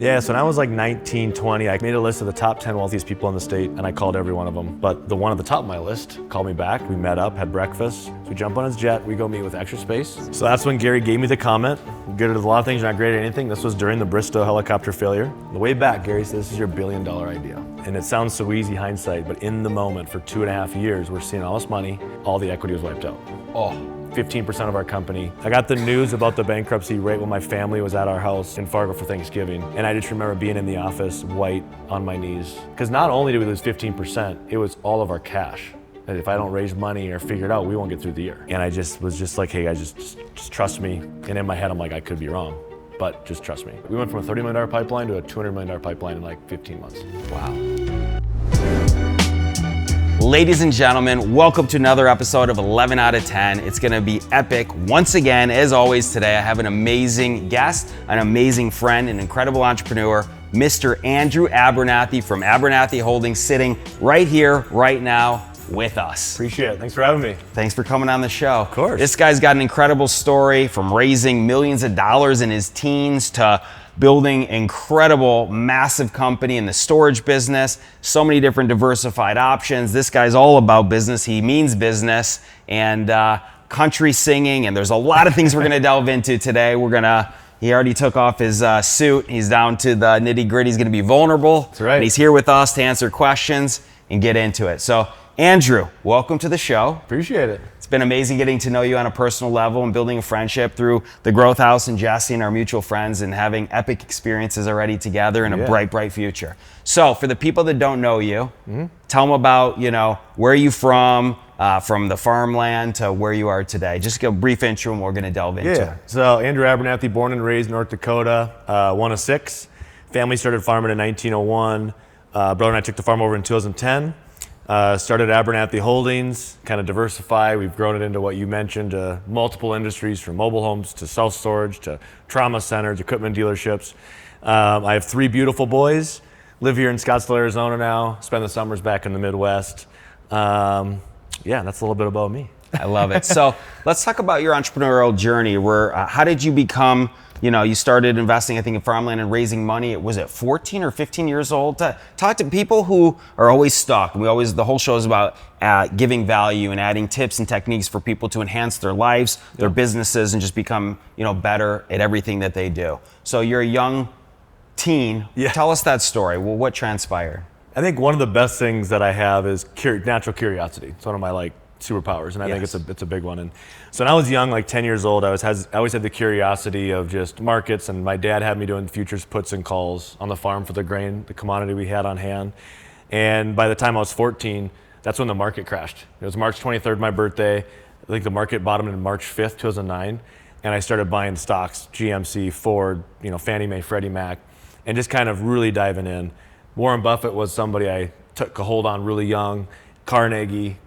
Yeah, so when I was like 19, 20, I made a list of the top 10 wealthiest people in the state, and I called every one of them. But the one at the top of my list called me back. We met up, had breakfast. So we jump on his jet, we go meet with Extra Space. So that's when Gary gave me the comment, good at a lot of things, you're not great at anything. This was during the Bristow Helicopter failure. The way back, Gary said, this is your $1 billion idea. And it sounds so easy hindsight, but in the moment for 2.5 years, we're seeing all this money, all the equity was wiped out. 15% of our company. I got the news about the bankruptcy right when my family was at our house in Fargo for Thanksgiving. And I just remember being in the office, white, on my knees. Because not only did we lose 15%, it was all of our cash. And if I don't raise money or figure it out, we won't get through the year. And I just was just like, hey guys, just trust me. And in my head, I'm like, I could be wrong, but just trust me. We went from a $30 million pipeline to a $200 million pipeline in like 15 months. Wow. Ladies and gentlemen, welcome to another episode of 11 out of 10. It's gonna be epic. Once again, as always today, I have an amazing guest, an amazing friend, an incredible entrepreneur, Mr. Andrew Abernathey from Abernathey Holdings, sitting right here, right now with us. Appreciate it, thanks for having me. Thanks for coming on the show. Of course. This guy's got an incredible story, from raising millions of dollars in his teens to building incredible, massive company in the storage business, so many different diversified options. This guy's all about business. He means business, and country singing, and there's a lot of things we're gonna delve into today. He already took off his suit. He's down to the nitty gritty. He's gonna be vulnerable. That's right. And he's here with us to answer questions and get into it. So, Andrew, welcome to the show. Appreciate it. It's been amazing getting to know you on a personal level and building a friendship through the Growth House and Jesse and our mutual friends, and having epic experiences already together in a bright, bright future. So for the people that don't know you, tell them about, where are you from the farmland to where you are today. Just a brief intro and we're gonna delve into it. So Andrew Abernathey, born and raised in North Dakota, one of six. Family started farming in 1901. Brother and I took the farm over in 2010. Started Abernathey Holdings, kind of diversify. We've grown it into what you mentioned, multiple industries, from mobile homes to self-storage to trauma centers, equipment dealerships. I have 3 beautiful boys, live here in Scottsdale, Arizona now, spend the summers back in the Midwest. That's a little bit about me. I love it. So let's talk about your entrepreneurial journey. How did you become, you started investing, I think, in farmland and raising money. Was it 14 or 15 years old? Talk to people who are always stuck. The whole show is about giving value and adding tips and techniques for people to enhance their lives, their businesses, and just become, better at everything that they do. So you're a young teen. Yeah. Tell us that story. Well, what transpired? I think one of the best things that I have is natural curiosity. It's one of my superpowers, and I think it's a big one. And so when I was young, 10 years old, I always had the curiosity of just markets, and my dad had me doing futures, puts, and calls on the farm for the grain, the commodity we had on hand. And by the time I was 14, that's when the market crashed. It was March 23rd, my birthday. I think the market bottomed in March 5th, 2009, and I started buying stocks, GMC, Ford, Fannie Mae, Freddie Mac, and just kind of really diving in. Warren Buffett was somebody I took a hold on really young, Carnegie,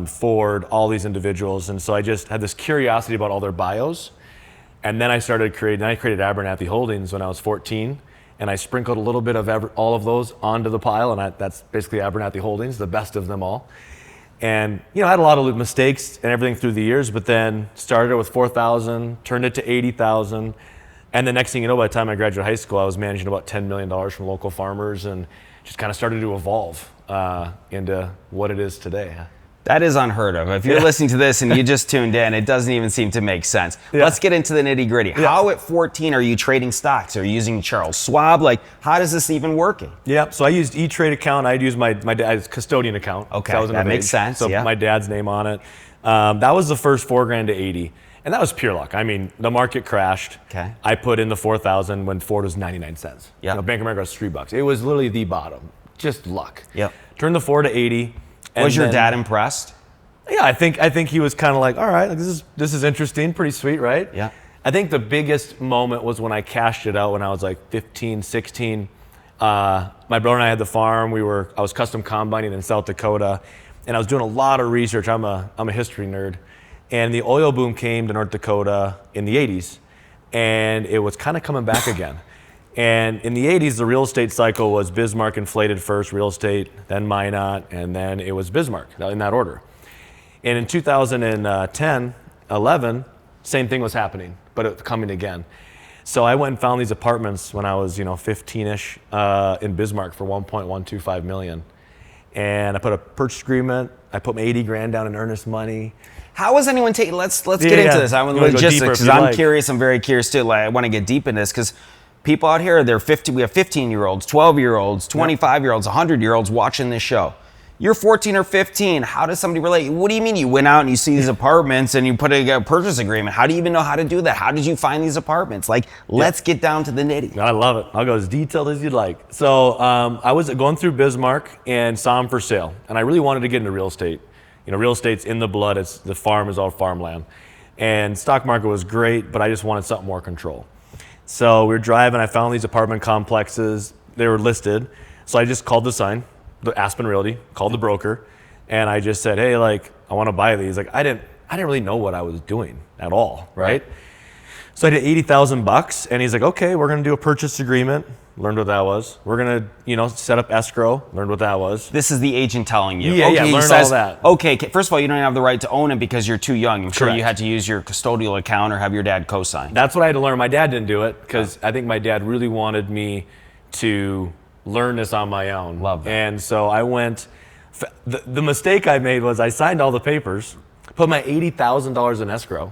Ford, all these individuals. And so I just had this curiosity about all their bios. And then I created Abernathey Holdings when I was 14. And I sprinkled a little bit of all of those onto the pile. And that's basically Abernathey Holdings, the best of them all. And, I had a lot of mistakes and everything through the years, but then started it with 4,000, turned it to 80,000. And the next thing you know, by the time I graduated high school, I was managing about $10 million from local farmers, and just kind of started to evolve into what it is today. That is unheard of. If you're listening to this and you just tuned in, it doesn't even seem to make sense. Let's get into the nitty gritty. How at 14 are you trading stocks? Are you using Charles Schwab? How does this even working? Yeah, so I used E-Trade account. I'd use my dad's custodian account. Okay, that makes sense. So my dad's name on it. That was the first $4,000 to 80. And that was pure luck. I mean, the market crashed. Okay. I put in the 4,000 when Ford was 99 cents. Yeah. Bank of America was $3. It was literally the bottom. Just luck. Yep. Turned the 4 to 80. Was your dad impressed? Yeah, I think he was kind of like, all right, this is interesting, pretty sweet, right? Yeah. I think the biggest moment was when I cashed it out when I was 15, 16. My brother and I had the farm. I was custom combining in South Dakota, and I was doing a lot of research. I'm a history nerd. And the oil boom came to North Dakota in the 80s, and it was kind of coming back again. And in the 80s, the real estate cycle was Bismarck inflated first, real estate, then Minot, and then it was Bismarck, in that order. And in 2010, 11, same thing was happening, but it was coming again. So I went and found these apartments when I was, 15-ish in Bismarck for 1.125 million. And I put a purchase agreement. I put my 80 grand down in earnest money. How was anyone taking? Let's get into this. I want logistics because I'm curious. I'm very curious too. Like, I want to get deep in this because people out here, they're 50. We have 15-year-olds, 12-year-olds, 25-year-olds, 100-year-olds watching this show. You're 14 or 15. How does somebody relate? What do you mean you went out and you see these apartments and you put a purchase agreement? How do you even know how to do that? How did you find these apartments? Like, let's get down to the nitty. I love it. I'll go as detailed as you'd like. So I was going through Bismarck and saw them for sale. And I really wanted to get into real estate. Real estate's in the blood. The farm is all farmland. And stock market was great, but I just wanted something more control. So we were driving. I found these apartment complexes. They were listed. So I just called the sign. The Aspen Realty, called the broker, and I just said, hey, I want to buy these. I didn't really know what I was doing at all, right? So I did $80,000, and he's like, okay, we're gonna do a purchase agreement. Learned what that was. We're gonna, set up escrow. Learned what that was. This is the agent telling you. Yeah, okay, learned all that. Okay, first of all, you don't have the right to own it because you're too young. I'm sure Correct. you had to use your custodial account or have your dad co-sign. That's what I had to learn. My dad didn't do it because I think my dad really wanted me to learn this on my own. Love that. And so I went, the mistake I made was I signed all the papers, put my $80,000 in escrow,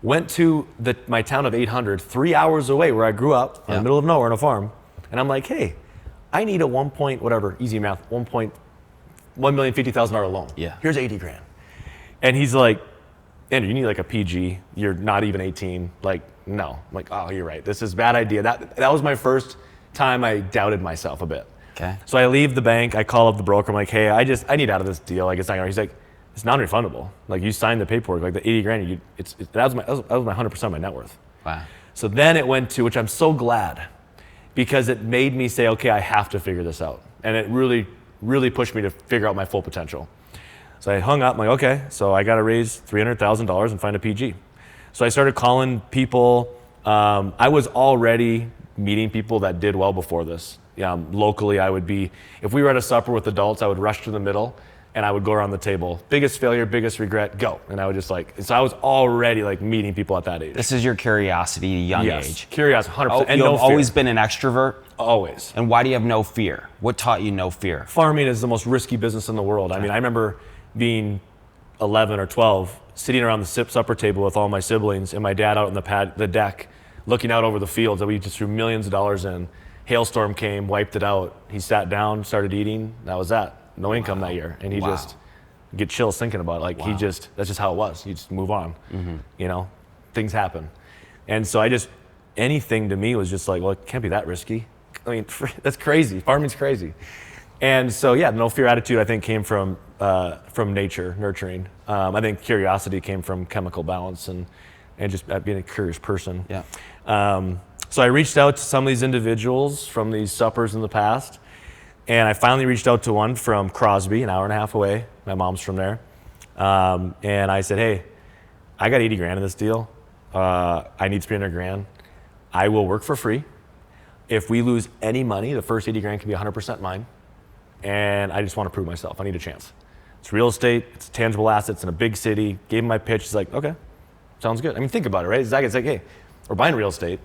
went to my town of 800, 3 hours away where I grew up, in the middle of nowhere on a farm. And I'm like, hey, I need a easy math, $1,050,000 loan. Yeah. Here's 80 grand. And he's like, Andrew, you need a PG. You're not even 18. No. I'm like, oh, you're right. This is a bad idea. That was my first time I doubted myself a bit. Okay. So I leave the bank, I call up the broker, I'm like, hey, I need out of this deal. It's not gonna. He's like, it's non-refundable. You signed the paperwork, the 80 grand, that was my 100% of my net worth. Wow. So then it went to, which I'm so glad, because it made me say, okay, I have to figure this out. And it really, really pushed me to figure out my full potential. So I hung up, I'm like, okay, so I gotta raise $300,000 and find a PG. So I started calling people. I was already meeting people that did well before this. Locally, if we were at a supper with adults, I would rush to the middle and I would go around the table. Biggest failure, biggest regret, go. And I would just so I was already meeting people at that age. This is your curiosity, young age. Curiosity, 100%. And you've no fear. always been an extrovert? Always. And why do you have no fear? What taught you no fear? Farming is the most risky business in the world. I remember being 11 or 12, sitting around the supper table with all my siblings and my dad out on the deck, looking out over the fields that we just threw millions of dollars in. Hailstorm came, wiped it out. He sat down, started eating. That was that. No income that year. And he just get chills thinking about it. That's just how it was. You just move on. Mm-hmm. Things happen. And so anything to me was just well, it can't be that risky. That's crazy. Farming's crazy. And so, the no fear attitude, I think, came from nature, nurturing. I think curiosity came from chemical balance and just being a curious person. Yeah. So I reached out to some of these individuals from these suppers in the past, and I finally reached out to one from Crosby, an hour and a half away. My mom's from there. And I said, hey, I got 80 grand in this deal. I need 300 grand. I will work for free. If we lose any money, the first 80 grand can be 100% mine. And I just want to prove myself. I need a chance. It's real estate, it's tangible assets in a big city. Gave him my pitch. He's like, okay, sounds good. Think about it, right? It's like, hey, we're buying real estate.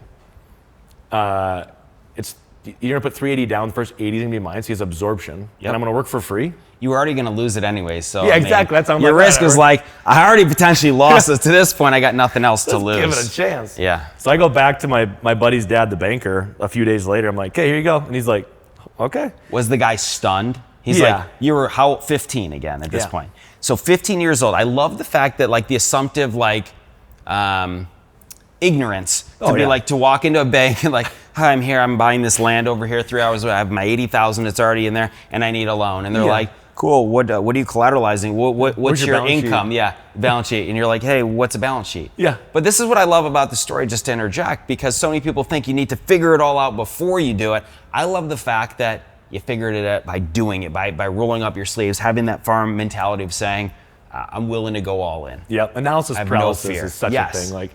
You're gonna put 380 down. The first 80 is gonna be mine. So he has absorption, and I'm gonna work for free. You were already gonna lose it anyway. So yeah, exactly. That's how your risk is I already potentially lost it. To this point, I got nothing else to lose. Give it a chance. Yeah. So I go back to my buddy's dad, the banker, a few days later. I'm like, hey, here you go. And he's like, okay. Was the guy stunned? He's like, you were 15 again at this point. So 15 years old. I love the fact that the assumptive ignorance to walk into a bank and hi, I'm here, I'm buying this land over here 3 hours away. I have my 80,000, it's already in there, and I need a loan. And they're like, cool, what are you collateralizing? What's your income? Sheet? Yeah, balance sheet. And you're like, hey, what's a balance sheet? Yeah. But this is what I love about the story, just to interject, because so many people think you need to figure it all out before you do it. I love the fact that you figured it out by doing it, by rolling up your sleeves, having that farm mentality of saying, I'm willing to go all in. Yep, analysis paralysis is such a thing.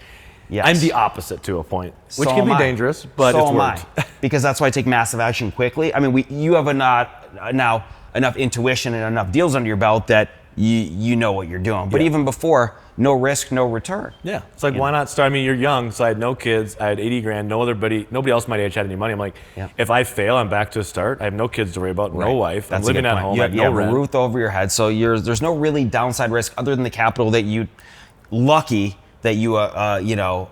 Yes. I'm the opposite to a point, which can be dangerous, but it's worked. Because that's why I take massive action quickly. You have enough intuition and enough deals under your belt that you know what you're doing. But even before, no risk, no return. Yeah, it's like, why not start? I mean, you're young, so I had no kids. I had 80 grand. Nobody else my age had any money. I'm like, if I fail, I'm back to a start. I have no kids to worry about, no wife. That's I'm living at home. You have no rent. A roof over your head. So there's no really downside risk other than the capital that you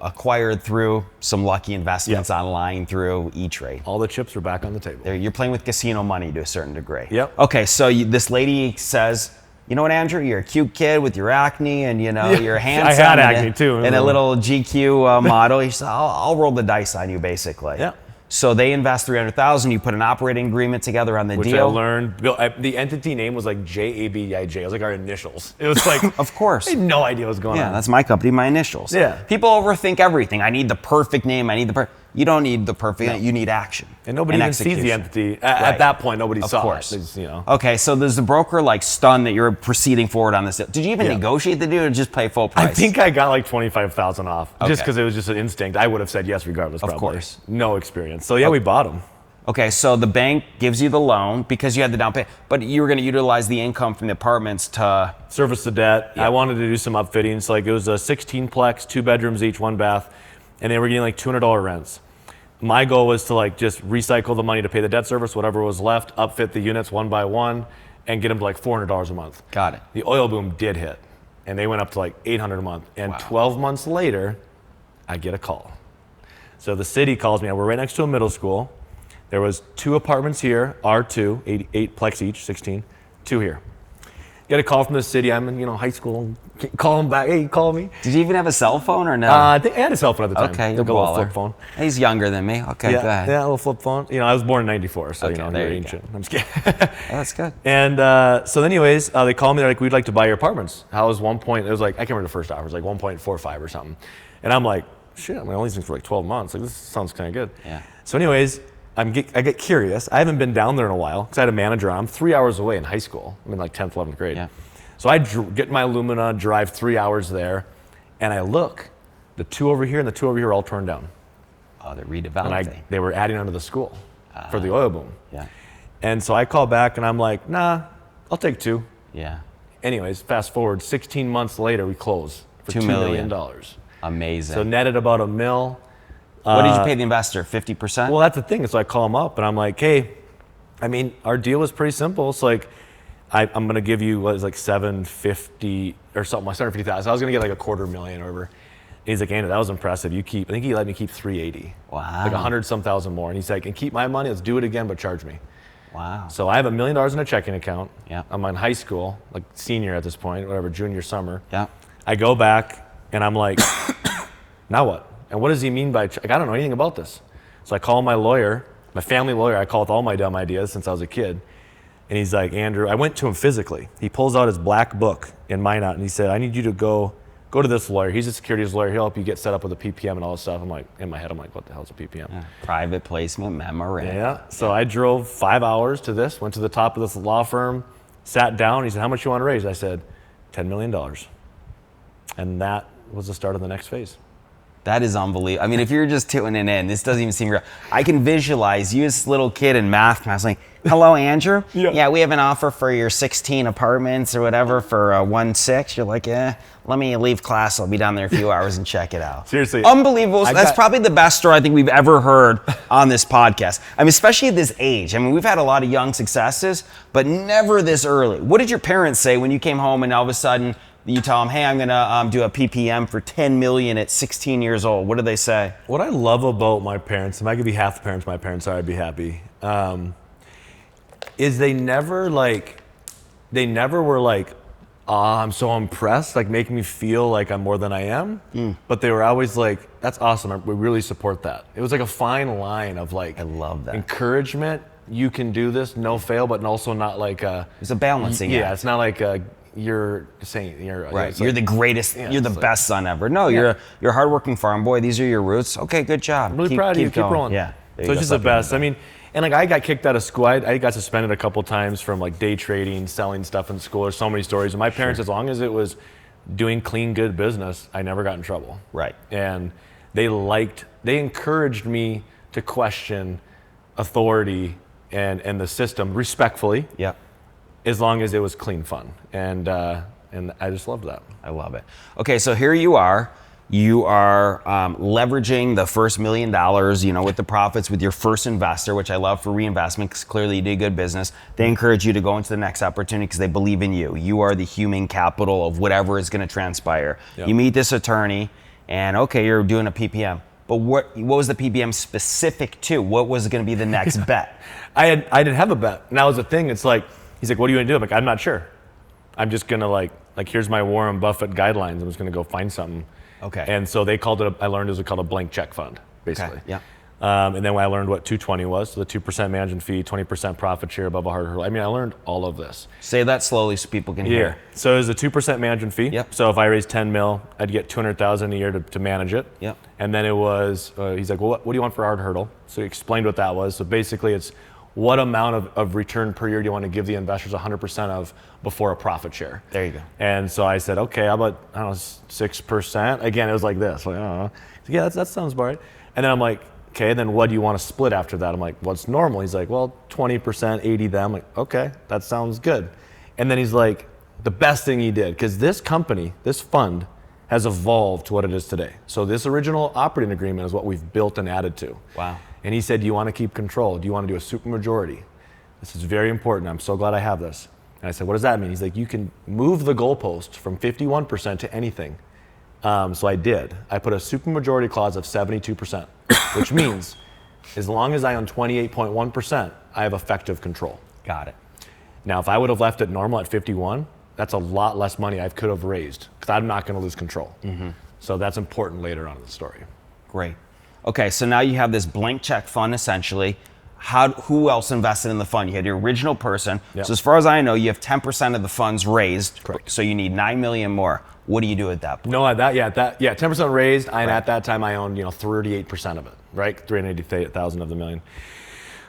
acquired through some lucky investments online through E-Trade. All the chips are back on the table. You're playing with casino money to a certain degree. Yep. Okay, so this lady says, you know what, Andrew? You're a cute kid with your acne, and you're handsome. I had acne too. And a little GQ model. He said, I'll roll the dice on you, basically. Yeah. So they invest $300,000. You put an operating agreement together on the Which deal. I learned. The entity name was like JABIJ. It was like our initials. It was like, of course. I had no idea what was going on. Yeah, that's my company, my initials. Yeah. People overthink everything. I need the perfect name. You don't need the perfect. You need action. And nobody even sees the entity at that point. Nobody saw it. Of course. Okay, so does the broker stunned that you're proceeding forward on this deal? Did you even negotiate the deal or just pay full price? I think I got like $25,000 off, just because it was just an instinct. I would have said yes regardless. Probably. Of course. No experience. So we bought them. Okay, so the bank gives you the loan because you had the down payment, but you were going to utilize the income from the apartments to service the debt. I wanted to do some upfitting. So it was a 16-plex, 2 bedrooms each, 1 bath, and they were getting like $200 rents. My goal was to just recycle the money to pay the debt service, whatever was left, upfit the units one by one, and get them to like $400 a month. Got it. The oil boom did hit, and they went up to like $800 a month. And 12 months later, I get a call. So the city calls me. We're right next to a middle school. There was 2 apartments here, R2, 8 plex each, 16, 2 here. Get a call from the city. I'm in high school. Call them back. Hey, you call me. Did you even have a cell phone or no? I think I had a cell phone at the time. Okay, you're a little flip phone. He's younger than me. Okay, go ahead. Yeah, a little flip phone. I was born in '94, so there you're you ancient. go. I'm just kidding. That's good. And so anyways, they called me. They're like, we'd like to buy your apartments. How was one point? It was like, I can't remember the first offer. It was like 1.45 or something. And I'm like, shit, I'm only things for like 12 months. Like, this sounds kind of good. Yeah. So anyways, I get curious. I haven't been down there in a while because I had a manager on. I'm 3 hours away in high school. I'm in like 10th, 11th grade. Yeah. So I get my Lumina, drive 3 hours there, and I look. The 2 over here and the 2 over here are all torn down. Oh, they're redeveloping. And they were adding onto the school for the oil boom. Yeah. And so I call back and I'm like, nah, I'll take 2. Yeah. Anyways, fast forward, 16 months later, we close for $2 million. Amazing. So netted about $1 million. What did you pay the investor? 50%? Well, that's the thing. So I call him up and I'm like, hey, I mean, our deal was pretty simple. It's like, I'm going to give you what is like $750 or something, like $750,000. I was going to get like $250,000 or whatever. And he's like, Andrew, that was impressive. I think he let me keep $380. Wow. Like 100-some thousand more. And he's like, and keep my money. Let's do it again, but charge me. Wow. So I have $1 million in a checking account. Yeah. I'm in high school, like senior at this point, whatever, junior, summer. Yeah. I go back and I'm like, now what? And what does he mean by, I don't know anything about this. So I call my lawyer, my family lawyer. I call with all my dumb ideas since I was a kid. And he's like, Andrew, I went to him physically. He pulls out his black book in Minot and he said, I need you to go to this lawyer. He's a securities lawyer. He'll help you get set up with a PPM and all this stuff. I'm like, in my head, I'm like, what the hell's a PPM? Yeah. Private placement memorandum. Yeah. So I drove 5 hours to this, went to the top of this law firm, sat down. He said, how much you want to raise? I said, $10 million. And that was the start of the next phase. That is unbelievable. I mean, if you're just tuning in, this doesn't even seem real. I can visualize you as this little kid in math class like, hello, Andrew? Yeah, we have an offer for your 16 apartments or whatever for 1.6. You're like, let me leave class. I'll be down there a few hours and check it out. Seriously. Unbelievable. That's probably the best story I think we've ever heard on this podcast. I mean, especially at this age. I mean, we've had a lot of young successes, but never this early. What did your parents say when you came home and all of a sudden you tell them, hey, I'm going to do a PPM for $10 million at 16 years old? What did they say? What I love about my parents, if I could be half the parents my parents are, I'd be happy, is they never were like, I'm so impressed, like making me feel like I'm more than I am. But they were always like, that's awesome. We really support that. It was like a fine line of like, I love that. Encouragement. You can do this, no fail, but also not like it's a balancing act. Yeah, it's not like you're saying you're right. You're the greatest. You're the best son ever. No, you're a hardworking farm boy. These are your roots. Okay, good job. I'm really proud of you. Keep rolling. Yeah. So it's just the best. I mean, and like I got kicked out of school. I got suspended a couple times from like day trading, selling stuff in school. There's so many stories. And my parents, as long as it was doing clean, good business, I never got in trouble. Right. And they encouraged me to question authority and the system respectfully. Yeah. as long as it was clean fun. And I just loved that. I love it. Okay, so here you are. You are leveraging the first $1 million, with the profits with your first investor, which I love for reinvestment because clearly you did good business. They encourage you to go into the next opportunity because they believe in you. You are the human capital of whatever is going to transpire. Yep. You meet this attorney, and okay, you're doing a PPM. But what was the PPM specific to? What was going to be the next bet? I didn't have a bet. And that was the thing. It's like, he's like, what are you going to do? I'm like, I'm not sure. I'm just going to like here's my Warren Buffett guidelines. I'm just going to go find something. Okay. And so they called it, I learned it was called a blank check fund, basically. Okay. Yeah. And then when I learned what 220 was, so the 2% management fee, 20% profit share above a hard hurdle. I mean, I learned all of this. Say that slowly so people can hear. So it was a 2% management fee. Yep. So if I raised 10 mil, I'd get 200,000 a year to manage it. Yep. And then it was, he's like, well, what do you want for hard hurdle? So he explained what that was. So basically it's what amount of return per year do you want to give the investors 100% of before a profit share? There you go. And so I said, okay, how about, I don't know, 6%? Again, it was like this. Like, I don't know. So yeah, that sounds about right. And then I'm like, okay, then what do you want to split after that? I'm like, what's normal? He's like, well, 20%, 80 them. I'm like, okay, that sounds good. And then he's like, the best thing he did, because this company, this fund, has evolved to what it is today. So this original operating agreement is what we've built and added to. Wow. And he said, do you want to keep control? Do you want to do a supermajority? This is very important. I'm so glad I have this. And I said, what does that mean? He's like, you can move the goalpost from 51% to anything. So I did. I put a supermajority clause of 72%, which means as long as I own 28.1%, I have effective control. Got it. Now, if I would have left it normal at 51, that's a lot less money I could have raised because I'm not going to lose control. Mm-hmm. So that's important later on in the story. Great. Okay, so now you have this blank check fund essentially. Who else invested in the fund? You had your original person. Yep. So as far as I know, you have 10% of the funds raised. Correct. So you need $9 million more. What do you do at that point? No, 10% raised, and at that time I owned 38% of it, right? 380,000 of the million.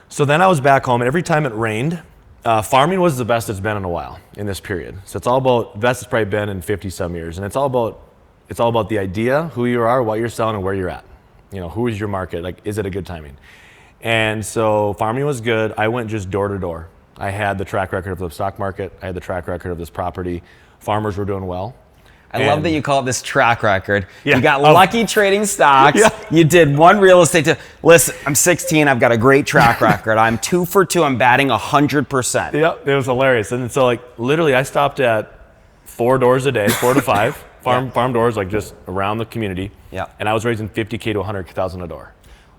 So then I was back home, and every time it rained, farming was the best it's been in a while in this period. So it's all about best it's probably been in 50-some years, and it's all about the idea, who you are, what you're selling, and where you're at. Who is your market? Like, is it a good timing? And so farming was good. I went just door to door. I had the track record of the stock market. I had the track record of this property. Farmers were doing well. I love that you call it this track record. Yeah. You got lucky trading stocks. Yeah. You did one real estate. Listen, I'm 16. I've got a great track record. I'm 2 for 2. I'm batting 100%. Yep, it was hilarious. And so literally I stopped at 4 doors a day, 4 to 5 farm doors, just around the community. Yeah. And I was raising 50K to 100,000 a door.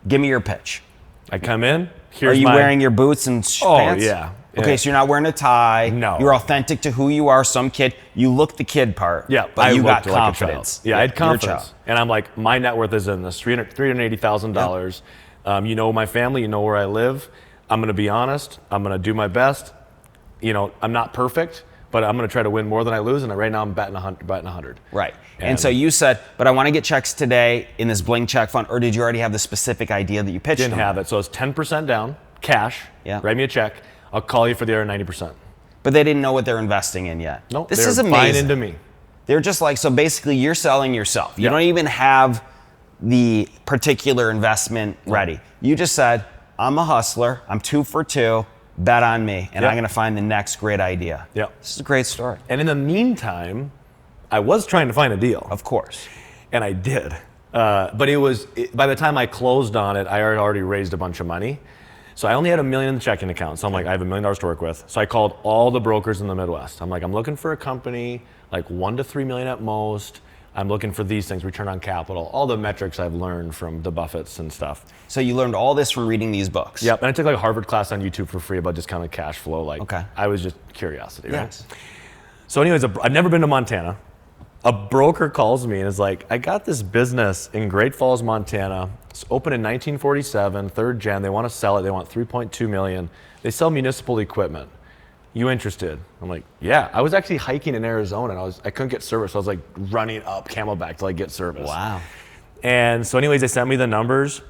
Give me your pitch. I come in. Are you wearing your boots and pants? Oh, yeah. Okay, so you're not wearing a tie. No. You're authentic to who you are. Some kid, you look the kid part. Yeah, but you got like confidence. I had confidence. And I'm like, my net worth is in this $380,000. You know my family, you know where I live. I'm going to be honest. I'm going to do my best. I'm not perfect, but I'm going to try to win more than I lose. And right now I'm batting 100. Right. And so you said, but I want to get checks today in this blank check fund, or did you already have the specific idea that you pitched? Didn't have it. So it's 10% down, cash. Yeah. Write me a check. I'll call you for the other 90%. But they didn't know what they're investing in yet. Nope. This is amazing. Buying into me. They're just so basically you're selling yourself. You don't even have the particular investment ready. You just said, I'm a hustler. I'm 2 for 2. Bet on me. And I'm going to find the next great idea. Yep. This is a great story. And in the meantime, I was trying to find a deal. Of course. And I did. But by the time I closed on it, I had already raised a bunch of money. So I only had $1 million in the checking account. So I'm like, I have $1 million to work with. So I called all the brokers in the Midwest. I'm like, I'm looking for a company, like 1 to 3 million at most. I'm looking for these things, return on capital, all the metrics I've learned from the Buffetts and stuff. So you learned all this from reading these books? Yep, and I took a Harvard class on YouTube for free about discounted cash flow. I was just curiosity, right? Yes. So anyways, I've never been to Montana. A broker calls me and is like, I got this business in Great Falls, Montana. It's opened in 1947, 3rd gen. They want to sell it. They want $3.2 million. They sell municipal equipment. You interested? I'm like, yeah. I was actually hiking in Arizona and I couldn't get service. So I was running up Camelback to get service. Wow. And so anyways, they sent me the numbers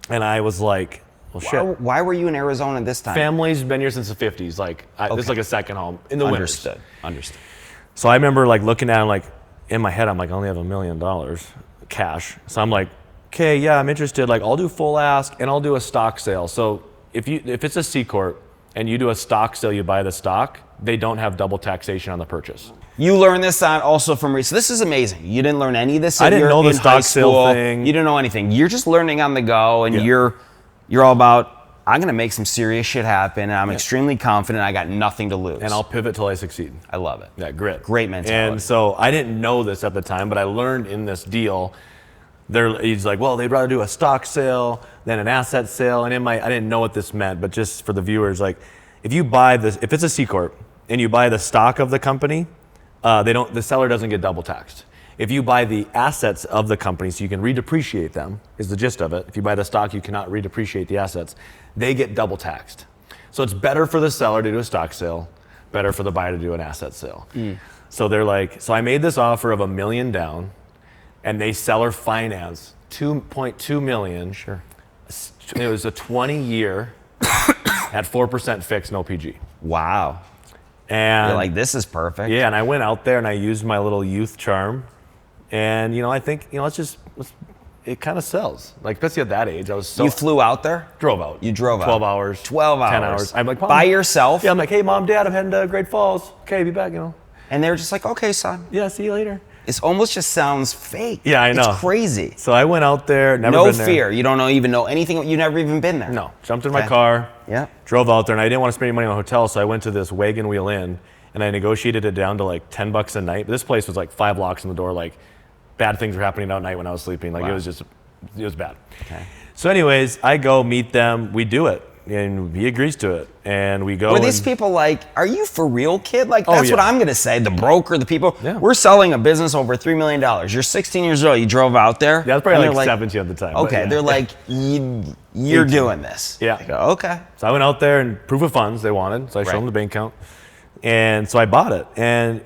and I was like, well, shit. Why were you in Arizona this time? Family's been here since the 50s. This is like a second home in the winters. Understood. So I remember looking at it, in my head, I'm like, I only have $1 million cash. So I'm like, okay, yeah, I'm interested. I'll do full ask and I'll do a stock sale. So if it's a C Corp and you do a stock sale, you buy the stock, they don't have double taxation on the purchase. You learned this on also from so this is amazing. You didn't learn any of this. I didn't know the in stock high sale school. thing. You didn't know anything. You're just learning on the go, and Yeah. you're all about. I'm gonna make some serious shit happen, and I'm extremely confident. I got nothing to lose. And I'll pivot till I succeed. I love it. Yeah, grit. Great mentality. And so I didn't know this at the time, but I learned in this deal. He's like, well, they'd rather do a stock sale than an asset sale. And I didn't know what this meant, but just for the viewers, like, if you buy this, if it's a C corp and you buy the stock of the company, the seller doesn't get double taxed. If you buy the assets of the company, so you can redepreciate them, is the gist of it. If you buy the stock, you cannot redepreciate the assets. They get double taxed. So it's better for the seller to do a stock sale, better for the buyer to do an asset sale. So they're like, so I made this offer of $1 million down, and they seller finance $2.2 million. Sure. It was a 20-year at 4% fixed, no PG. Wow. And You're like, this is perfect. yeah, and I went out there and I used my little youth charm. And, I think, it kind of sells. Like, especially at that age, I was so... You flew out there? Drove out. You drove out. 12 hours. 12 hours. 10 hours. I'm like, Mom, by yourself? Yeah, I'm like, hey, Mom, Dad, I'm heading to Great Falls. Okay, be back, And they were just like, okay, son. Yeah, see you later. It almost just sounds fake. Yeah, I know. It's crazy. So I went out there, never No been there. fear. You don't even know anything. You've never even been there. No. Jumped in my Okay. car. Yeah. Drove out there, and I didn't want to spend any money on a hotel, so I went to this Wagon Wheel Inn, and I negotiated it down to like $10 a night. But this place was like 5 locks on the door. Like, bad things were happening at night when I was sleeping. Like, Wow. it was bad. Okay. So anyways, I go meet them. We do it, and he agrees to it, and we go. Were these people like, are you for real, kid? Like, that's yeah. what I'm going to say. The broker, the people. Yeah. We're selling a business over $3 million. You're 16 years old. You drove out there. Yeah, I was probably and like they're 17 at the time. but Okay, yeah. they're like, you're doing this. Yeah. I go, okay. So I went out there and proof of funds they wanted. So I showed Right. them the bank account. And so I bought it. And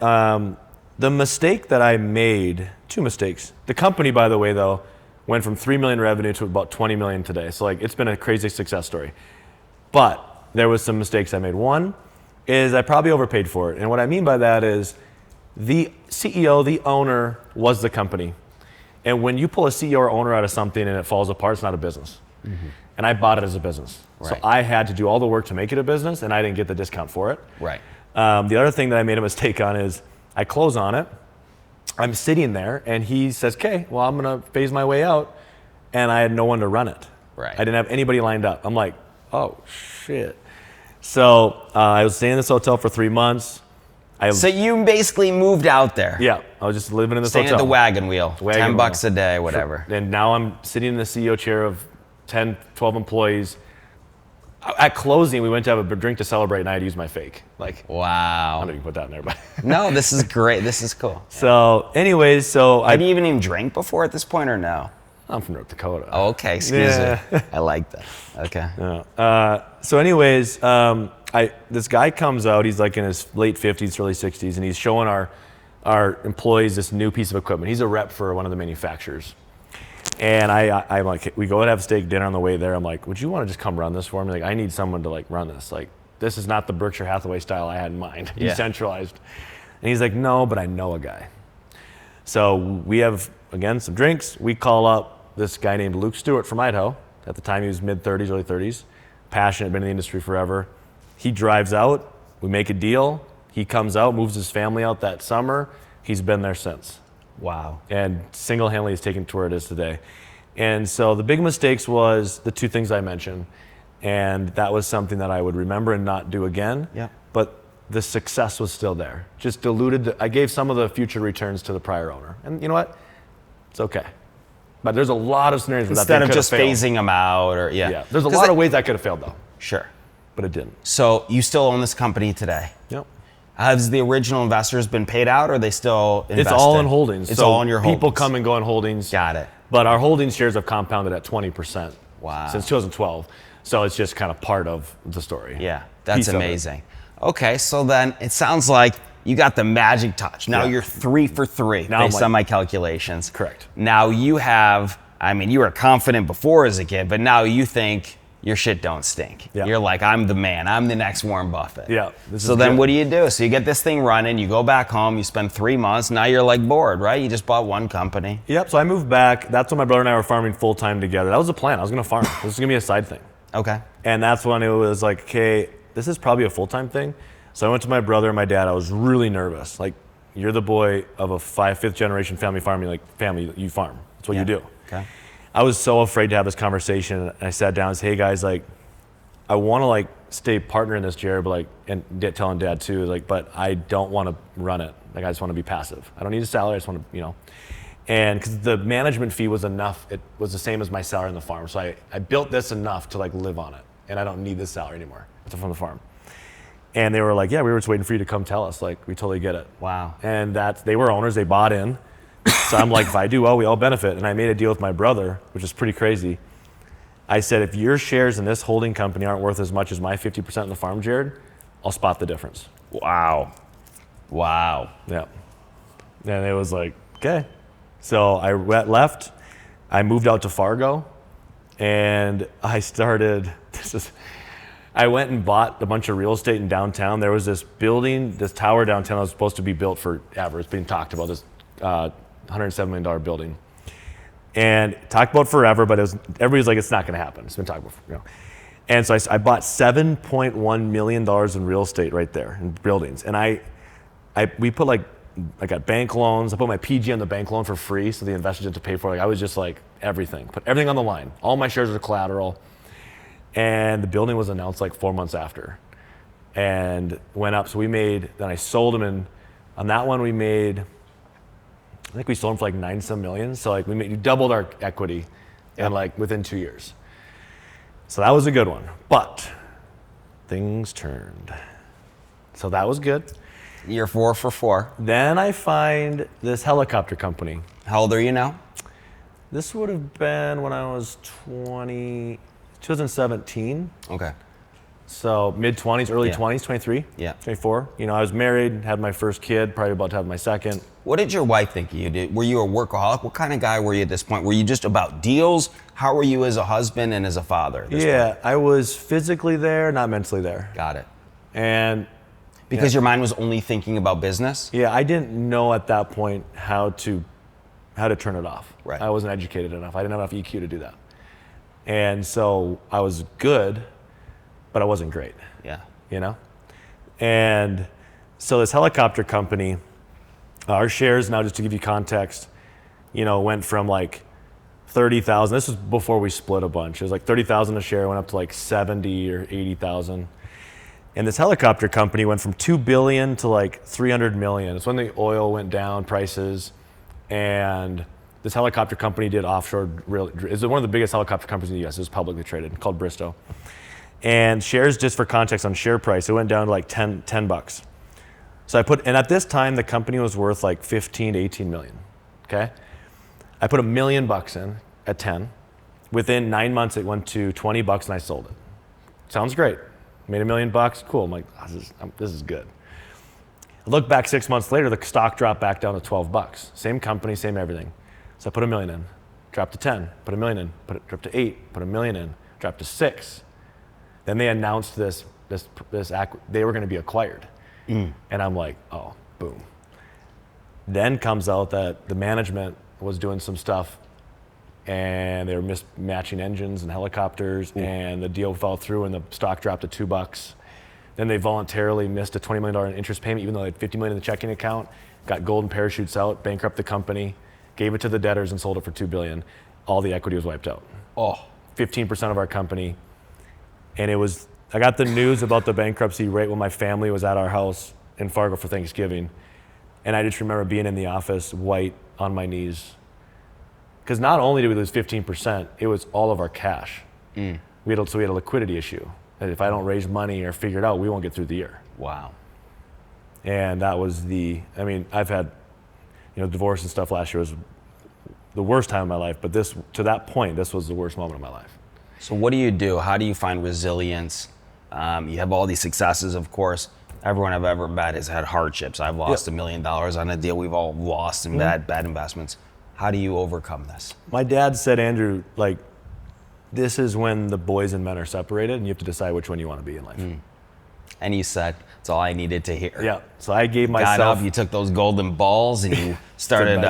the mistake that I made, 2 mistakes. The company, by the way, though, went from 3 million revenue to about 20 million today. So like, it's been a crazy success story. But there was some mistakes I made. One is I probably overpaid for it. And what I mean by that is the CEO, the owner, was the company. And when you pull a CEO or owner out of something and it falls apart, it's not a business. And I bought it as a business. So Right. I had to do all the work to make it a business, and I didn't get the discount for it. Right. The other thing that I made a mistake on is I close on it. I'm sitting there, and he says, okay, well, I'm going to phase my way out. And I had no one to run it. Right. I didn't have anybody lined up. I'm like, oh, shit. So I was staying in this hotel for 3 months. So you basically moved out there. Yeah, I was just living in this Staying hotel. at the wagon wheel. Wagon $10 wheel. a day, whatever. And now I'm sitting in the CEO chair of 10, 12 employees. At closing, we went to have a drink to celebrate, and I had used my fake. Like, I Wow. don't know if you put that in there, but. No, this is great. This is cool. So, anyways, Had you even drank before at this point or no? I'm from North Dakota. Oh, okay. Excuse Yeah. me. I like that. Okay. Yeah. So, anyways, this guy comes out. He's like in his late 50s, early 60s, and he's showing our employees this new piece of equipment. He's a rep for one of the manufacturers. And I'm like, we go and have steak dinner on the way there. I'm like, would you want to just come run this for me? Like, I need someone to like run this. Like, this is not the Berkshire Hathaway style I had in mind, Yeah. decentralized. And he's like, no, but I know a guy. So we have, again, some drinks. We call up this guy named Luke Stewart from Idaho. At the time, he was mid-30s, early 30s. Passionate, been in the industry forever. He drives out. We make a deal. He comes out, moves his family out that summer. He's been there since. Wow. And single-handedly has taken it to where it is today. And so the big mistakes was the 2 things I mentioned. And that was something that I would remember and not do again. Yeah. But the success was still there. Just diluted. I gave some of the future returns to the prior owner. And you know what? It's okay. But there's a lot of scenarios where that Instead thing of could have just failed. phasing them out or, Yeah. There's a lot of ways that could have failed, though. Sure. But it didn't. So you still own this company today? Yep. Has the original investors been paid out or are they still invested? It's all in holdings. It's So all in your holdings. People come and go in holdings. Got it. But our holdings shares have compounded at 20%. Wow. Since 2012. So it's just kind of part of the story. Yeah, that's Piece of it. amazing. Okay, so then it sounds like you got the magic touch. Now Yeah. you're 3 for 3 Now I'm based like- on my calculations. Correct. Now you have, I mean, you were confident before as a kid, but now you think your shit don't stink. Yeah. You're like, I'm the man. I'm the next Warren Buffett. Yeah, this So is then good. what do you do? So you get this thing running, you go back home, you spend 3 months, now you're like bored, right? You just bought one company. Yep. So I moved back. That's when my brother and I were farming full time together. That was the plan. I was going to farm. This was going to be a side thing. Okay. And that's when it was like, okay, this is probably a full-time thing. So I went to my brother and my dad. I was really nervous. Like, you're the boy of a fifth generation family farming, like family, you farm. That's what you do. Okay. I was so afraid to have this conversation. And I sat down and said, hey guys, like, I want to like stay partner in this, Jared, but like, and telling dad too, like, but I don't want to run it. Like, I just want to be passive. I don't need a salary. I just want to, and because the management fee was enough, it was the same as my salary on the farm. So I built this enough to like live on it, and I don't need this salary anymore from the farm. And they were like, yeah, we were just waiting for you to come tell us. Like, we totally get it. Wow. And they were owners, they bought in. So I'm like, if I do well, we all benefit. And I made a deal with my brother, which is pretty crazy. I said, if your shares in this holding company aren't worth as much as my 50% in the farm, Jared, I'll spot the difference. Wow. Wow. Yeah. And it was like, okay. So I left, I moved out to Fargo, and I went and bought a bunch of real estate in downtown. There was this building, this tower downtown that was supposed to be built forever. It's being talked about, this $107 million building. And talked about forever, but everybody's like, it's not gonna happen. It's been talked about, And so I bought $7.1 million in real estate right there in buildings. And we put I got bank loans. I put my PG on the bank loan for free, so the investors didn't have to pay for it. I was just like everything, put everything on the line. All my shares were collateral, and the building was announced like 4 months after, and went up. So then I sold them, and on that one we made, I think we sold them for like 9-some million. So like we doubled our equity, and like within 2 years. So that was a good one, but things turned. So that was good. You're 4 for 4. Then I find this helicopter company. How old are you now? This would have been when I was 2017. Okay. So mid-20s, early 20s, 23, 24. I was married, had my first kid, probably about to have my second. What did your wife think you did? Were you a workaholic? What kind of guy were you at this point? Were you just about deals? How were you as a husband and as a father at this point? I was physically there, not mentally there. Got it. And because your mind was only thinking about business? Yeah, I didn't know at that point how to turn it off. Right. I wasn't educated enough. I didn't have enough EQ to do that. And so I was good, but I wasn't great. Yeah. And so this helicopter company, our shares now, just to give you context, went from like 30,000. This was before we split a bunch. It was like 30,000 a share, went up to like 70 or 80,000. And this helicopter company went from 2 billion to like 300 million. It's when the oil went down, prices, and this helicopter company did offshore. It's one of the biggest helicopter companies in the U.S. It was publicly traded, called Bristow. And shares, just for context on share price, it went down to like 10 bucks. So and at this time, the company was worth like 15 to 18 million, okay? I put $1 million in at 10. Within 9 months, it went to 20 bucks and I sold it. Sounds great. Made $1 million, cool. I'm like, this is good. I look back 6 months later, the stock dropped back down to 12 bucks. Same company, same everything. So I put $1 million in, dropped to 10, put $1 million in, dropped to 8, put $1 million in, dropped to 6. Then they announced they were going to be acquired. And I'm like, oh, boom. Then comes out that the management was doing some stuff and they were mismatching engines and helicopters, and the deal fell through and the stock dropped to 2 bucks. Then they voluntarily missed a $20 million interest payment, even though they had $50 million in the checking account, got golden parachutes out, bankrupt the company, gave it to the debtors and sold it for $2 billion. All the equity was wiped out. 15% of our company. And I got the news about the bankruptcy right when my family was at our house in Fargo for Thanksgiving. And I just remember being in the office, white, on my knees. Because not only did we lose 15%, it was all of our cash. We had a liquidity issue. That if I don't raise money or figure it out, we won't get through the year. Wow. And that was I've had, divorce and stuff last year was the worst time of my life, but to that point, this was the worst moment of my life. So what do you do? How do you find resilience? You have all these successes, of course. Everyone I've ever met has had hardships. I've lost $1 million on a deal. We've all lost in bad investments. How do you overcome this? My dad said, Andrew, this is when the boys and men are separated and you have to decide which one you want to be in life. And you said, that's all I needed to hear. Yeah, so I gave myself... Got up, you took those golden balls and you started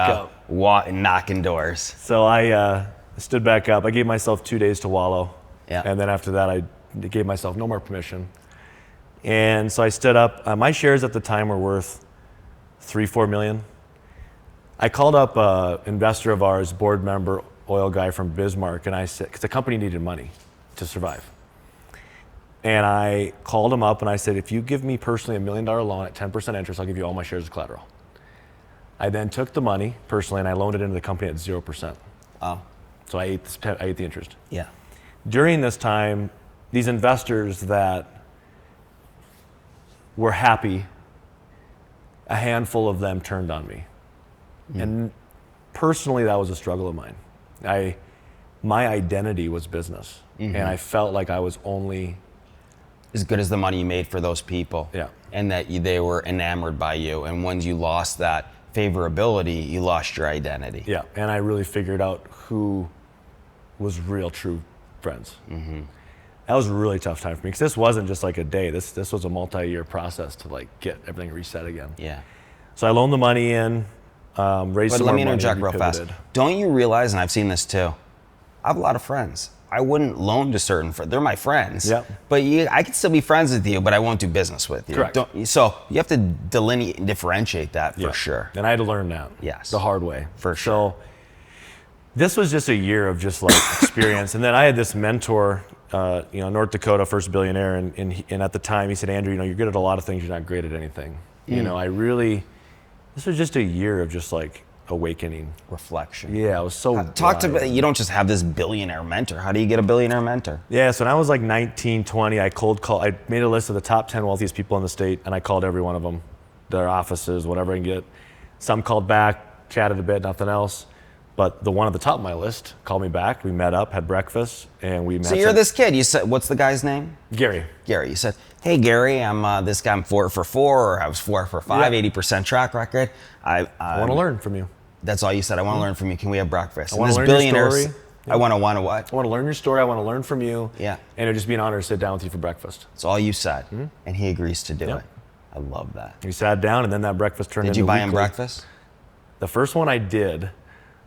knocking doors. So I stood back up. I gave myself 2 days to wallow. Yeah. And then after that, I gave myself no more permission. And so I stood up. My shares at the time were worth $3-4 million. I called up an investor of ours, board member, oil guy from Bismarck, and I said, because the company needed money to survive. And I called him up and I said, if you give me personally $1 million loan at 10% interest, I'll give you all my shares as collateral. I then took the money personally and I loaned it into the company at 0%. Wow. So I ate the interest. Yeah. During this time, these investors that were happy, a handful of them turned on me. And personally, that was a struggle of mine. My identity was business, and I felt like I was only as good as the money you made for those people. Yeah. And that they were enamored by you. And once you lost that favorability, you lost your identity. Yeah, and I really figured out who was real, true friends. That was a really tough time for me because this wasn't just like a day. This was a multi-year process to like get everything reset again. Yeah. So I loaned the money in. Raise But some let more me money, interject real fast. pivoted. Don't you realize, and I've seen this too, I have a lot of friends. I wouldn't loan to certain friends. They're my friends. Yep. But I can still be friends with you, but I won't do business with you. Correct. So you have to delineate and differentiate that for sure. And I had to learn that. Yes. The hard way. For sure. So this was just a year of just like experience. And then I had this mentor, North Dakota, first billionaire. And at the time he said, Andrew, you're good at a lot of things. You're not great at anything. This was just a year of just like awakening. Reflection. Yeah, I was so You don't just have this billionaire mentor. How do you get a billionaire mentor? Yeah, so when I was like 19, 20, I made a list of the top 10 wealthiest people in the state, and I called every one of them, their offices, whatever I can get. Some called back, chatted a bit, nothing else. But the one at the top of my list called me back. We met up, had breakfast, and we met. So you're this kid. You said, what's the guy's name? Gary. Gary. You said, hey, Gary, I'm this guy. I'm 4 for 4, or I was 4 for 5, 80% track record. I want to learn from you. That's all you said. I want to learn from you. Can we have breakfast? I want to learn your story. I want to what? I want to learn your story. I want to learn from you. Yeah. And it'd just be an honor to sit down with you for breakfast. That's all you said. And he agrees to do it. I love that. We sat down, and then that breakfast turned into Did you buy him weekly. breakfast? The first one I did.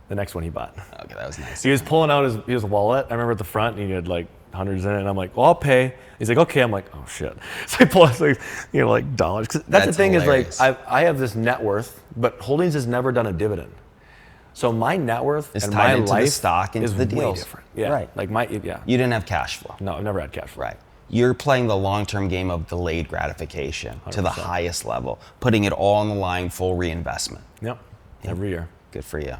The next one he bought. Okay, that was nice. He was pulling out his wallet. I remember at the front, and he had like hundreds in it. And I'm like, well, I'll pay. He's like, okay. I'm like, oh shit. So I pull out like dollars. Cause that's the thing hilarious. is like, I have this net worth, but Holdings has never done a dividend. So my net worth It's and tied my into life the stock, into is the way deals. different. Yeah. Right. Like You didn't have cash flow. No, I've never had cash flow. Right. You're playing the long-term game of delayed gratification 100%. To the highest level, putting it all on the line, full reinvestment. Yep. Every year. Good for you.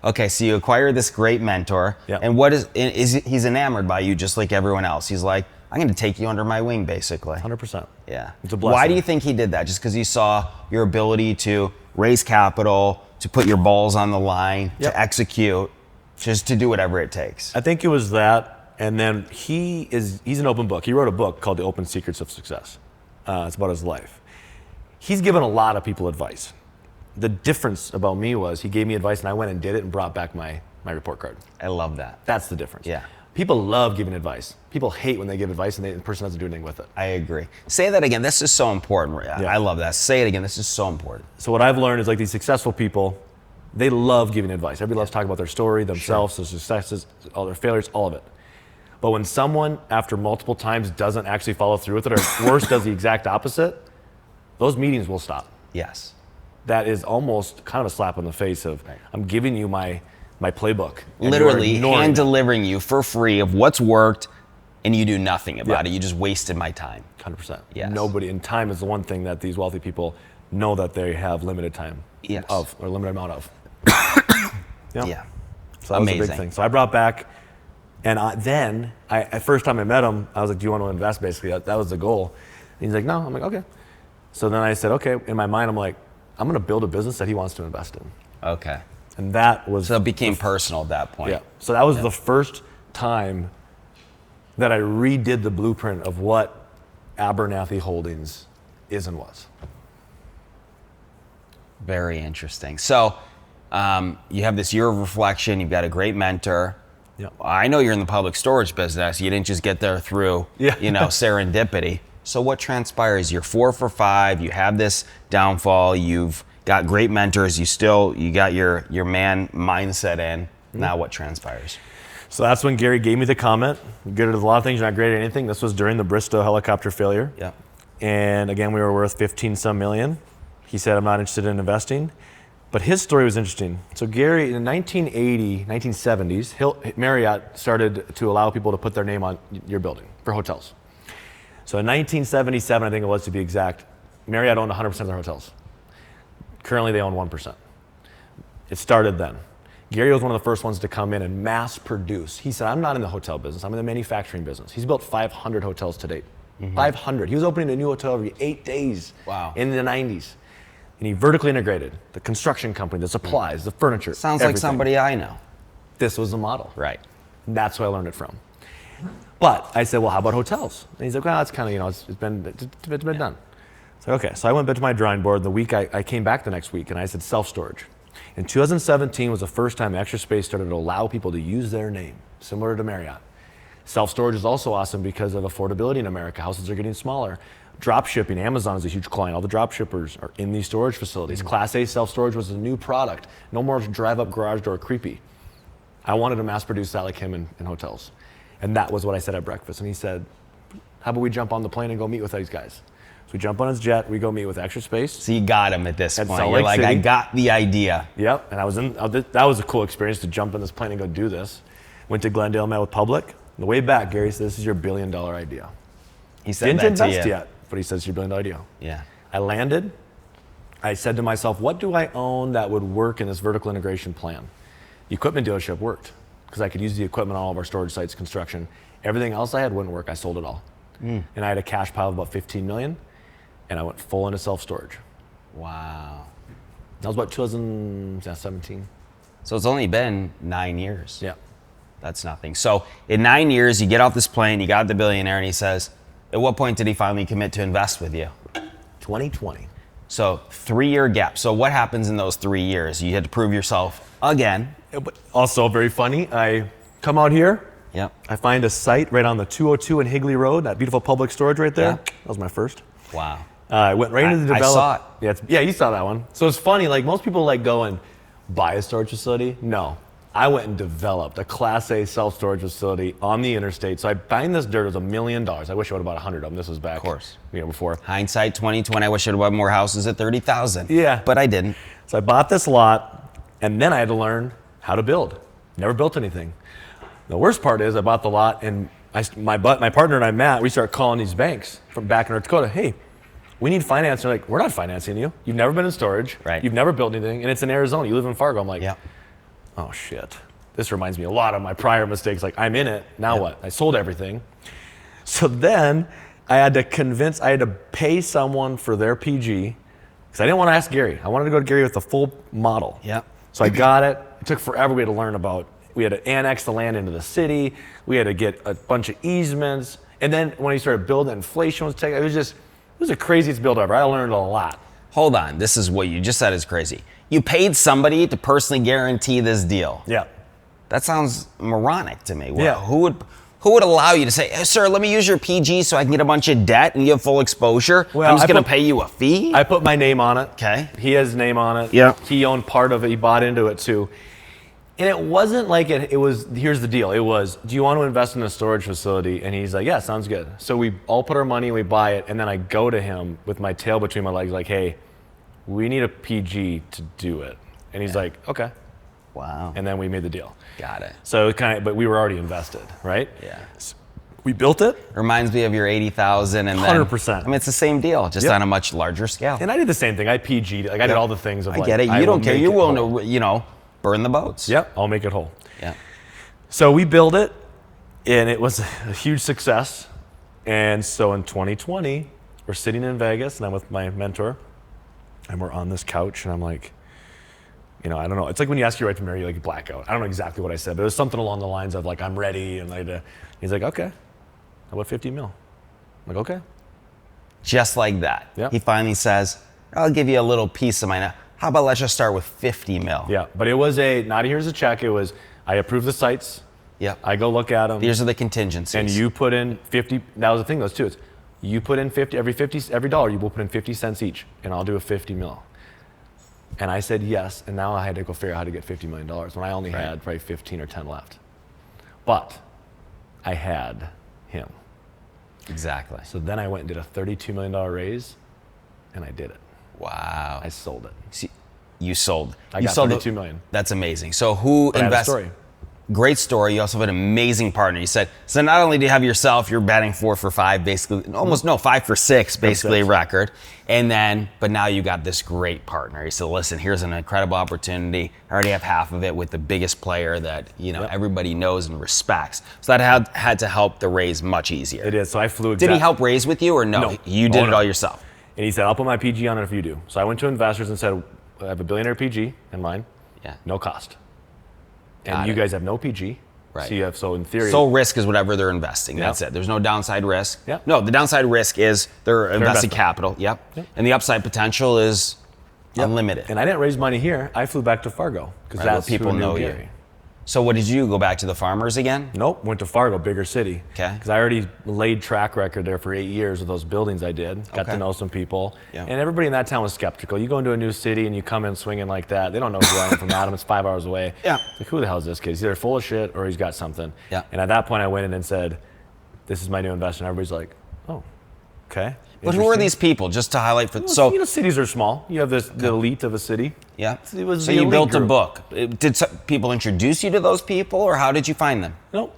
Okay, so you acquire this great mentor, and what is he's enamored by you just like everyone else. He's like, I'm going to take you under my wing, basically. 100%. Yeah. It's a blessing. Why do you think he did that? Just because he saw your ability to raise capital, to put your balls on the line, to execute, just to do whatever it takes? I think it was that, and then he's an open book. He wrote a book called The Open Secrets of Success. It's about his life. He's given a lot of people advice. The difference about me was he gave me advice and I went and did it and brought back my report card. I love that. That's the difference. Yeah. People love giving advice. People hate when they give advice and the person doesn't do anything with it. I agree. Say that again. This is so important. Yeah. I love that. Say it again. This is so important. So what I've learned is like these successful people, they love giving advice. Everybody loves talking about their story, themselves, their successes, all their failures, all of it. But when someone, after multiple times, doesn't actually follow through with it, or worse, does the exact opposite, those meetings will stop. Yes. That is almost kind of a slap in the face of, I'm giving you my playbook. Literally hand delivering you for free of what's worked, and you do nothing about it. You just wasted my time. 100%. Yes. Nobody, and time is the one thing that these wealthy people know that they have limited time of, or limited amount of. Yeah. So that was a big thing. So I brought back, and first time I met him, I was like, do you want to invest, basically? That was the goal. And he's like, no. I'm like, okay. So then I said, okay. In my mind, I'm like, I'm going to build a business that he wants to invest in. Okay. And that was... So it became personal at that point. Yeah. So that was the first time that I redid the blueprint of what Abernathey Holdings is and was. Very interesting. So you have this year of reflection. You've got a great mentor. Yeah. I know you're in the public storage business. You didn't just get there through, serendipity. So what transpires? You're 4 for 5. You have this downfall. You've got great mentors. You got your man mindset in. Now what transpires? So that's when Gary gave me the comment. Good at a lot of things, you're not great at anything. This was during the Bristow helicopter failure. Yeah. And again, we were worth 15 some million. He said, I'm not interested in investing. But his story was interesting. So Gary, in the 1980, 1970s, Marriott started to allow people to put their name on your building for hotels. So in 1977, I think it was to be exact, Marriott owned 100% of their hotels. Currently, they own 1%. It started then. Gary was one of the first ones to come in and mass produce. He said, I'm not in the hotel business, I'm in the manufacturing business. He's built 500 hotels to date. 500. He was opening a new hotel every 8 days in the 90s. And he vertically integrated the construction company, the supplies, the furniture. Sounds everything. like somebody I know. This was the model. Right. And that's where I learned it from. But I said, well, how about hotels? And he's like, well, it's kind of, it's been done. So, okay. So I went back to my drawing board. The week I came back the next week and I said self-storage. In 2017 was the first time Extra Space started to allow people to use their name, similar to Marriott. Self-storage is also awesome because of affordability in America. Houses are getting smaller. Drop shipping, Amazon is a huge client. All the drop shippers are in these storage facilities. Class A self-storage was a new product. No more drive-up garage door creepy. I wanted to mass produce that like him in hotels. And that was what I said at breakfast. And he said, how about we jump on the plane and go meet with these guys? So we jump on his jet, we go meet with Extra Space. So you got him at this point. Salt You're Lake like, City. I got the idea. Yep, and that was a cool experience to jump in this plane and go do this. Went to Glendale, met with Public. On the way back, Gary said, this is your $1 billion idea. He said Didn't that to invest you. yet, but he says it's your $1 billion idea. Yeah. I landed. I said to myself, what do I own that would work in this vertical integration plan? The equipment dealership worked because I could use the equipment on all of our storage sites, construction. Everything else I had wouldn't work. I sold it all. And I had a cash pile of about 15 million, and I went full into self-storage. Wow. That was about 2017. So it's only been 9 years. Yeah. That's nothing. So in 9 years, you get off this plane, you got the billionaire, and he says, at what point did he finally commit to invest with you? 2020. So 3-year gap. So what happens in those 3 years? You had to prove yourself again. But also very funny. I come out here. Yep. I find a site right on the 202 and Higley Road, that beautiful public storage right there. Yeah. That was my first. Wow. I went right into the I develop. saw Yeah, yeah, you saw that one. So it's funny, like most people like go and buy a storage facility. No, I went and developed a Class A self-storage facility on the interstate. So I buying this dirt, it was $1 million. I wish I would have bought 100 of them. This was back, Of course. Before. Hindsight 2020, I wish I'd bought more houses at 30,000. Yeah. But I didn't. So I bought this lot, and then I had to learn how to build. Never built anything. The worst part is I bought the lot, and my partner and I, Matt, we start calling these banks from back in North Dakota. Hey, we need finance. They're like, we're not financing you. You've never been in storage. Right. You've never built anything, and it's in Arizona. You live in Fargo. I'm like, Yeah. oh shit. This reminds me a lot of my prior mistakes. Like, I'm in it. Now what? I sold everything. So then I had to pay someone for their PG because I didn't want to ask Gary. I wanted to go to Gary with the full model. Yeah. So I got it. It took forever. We had to learn about, we had to annex the land into the city. We had to get a bunch of easements. And then when he started building, inflation was taking, it was the craziest build ever. I learned a lot. Hold on. This is what you just said is crazy. You paid somebody to personally guarantee this deal. Yeah. That sounds moronic to me. Well, Yeah. Who would allow you to say, hey, sir, let me use your PG so I can get a bunch of debt and you have full exposure? Well, I'm just I going to put- pay you a fee? I put my name on it. Okay. He has his name on it. Yeah. He owned part of it. He bought into it too. And it wasn't like it was, here's the deal. It was, do you want to invest in a storage facility? And he's like, yeah, sounds good. So we all put our money and we buy it. And then I go to him with my tail between my legs like, hey, we need a PG to do it. And he's like, okay. Wow. And then we made the deal. Got it. So it kind of, but we were already invested, right? Yeah. We built it. Reminds me of your 80,000 and then 100%. I mean, it's the same deal, just Yep. on a much larger scale. And I did the same thing. I PG'd, like I did all the things of I like, get it. I You will don't care. make You're it willing whole. to, burn the boats. Yep, I'll make it whole. Yeah. So we built it, and it was a huge success. And so in 2020, we're sitting in Vegas, and I'm with my mentor, and we're on this couch, and I'm like, I don't know. It's like when you ask your wife to marry you, like blackout. I don't know exactly what I said, but it was something along the lines of like, I'm ready, and he's like, okay, how about 50 mil? I'm like, okay. Just like that. Yep. He finally says, I'll give you a little piece of mine. How about let's just start with 50 mil? Yeah, but it was not here's a check. It was, I approve the sites. Yep. I go look at them. These are the contingencies. And you put in 50, that was the thing, those two. It's you put in 50, every dollar, you will put in 50 cents each, and I'll do a 50 mil. And I said yes, and now I had to go figure out how to get $50 million when I only had probably 15 or 10 left. But I had him. Exactly. So then I went and did a $32 million raise, and I did it. Wow. I sold it. See, you sold. I you got sold $32 million. That's amazing. So who But I have a invested? story. Great story. You also have an amazing partner. You said, so not only do you have yourself, you're batting 4 for 5, basically, almost no, 5 for 6, basically a record. And then, but now you got this great partner. You said, listen, here's an incredible opportunity. I already have half of it with the biggest player that, everybody knows and respects. So that had to help the raise much easier. It is. So I flew. Did he help raise with you or no? No. You did it all yourself. And he said, I'll put my PG on it if you do. So I went to investors and said, I have a billionaire PG in mine. Yeah. No cost. Got And you it. guys have no PG. Right. So in theory. Sole risk is whatever they're investing. Yep. That's it. There's no downside risk. Yep. No, the downside risk is their invested investment. capital. Yep. And the upside potential is unlimited. And I didn't raise money here. I flew back to Fargo because Right, where that's people who know knew you. Gary. So what did you go back to the farmers again? Nope, went to Fargo, bigger city. Okay. Because I already laid track record there for 8 years with those buildings I did. Got Okay. to know some people. Yeah. And everybody in that town was skeptical. You go into a new city and you come in swinging like that. They don't know who I am from Adam. It's 5 hours away. Yeah. It's like, who the hell is this kid? He's either full of shit or he's got something. Yeah. And at that point I went in and said, this is my new investment. Everybody's like, oh, okay. But who are Interesting. these people? Just to highlight for Well, cities are small. You have the elite of a city. yeah. It was So the you elite built a group. book. Did people introduce you to those people, or how did you find them? No,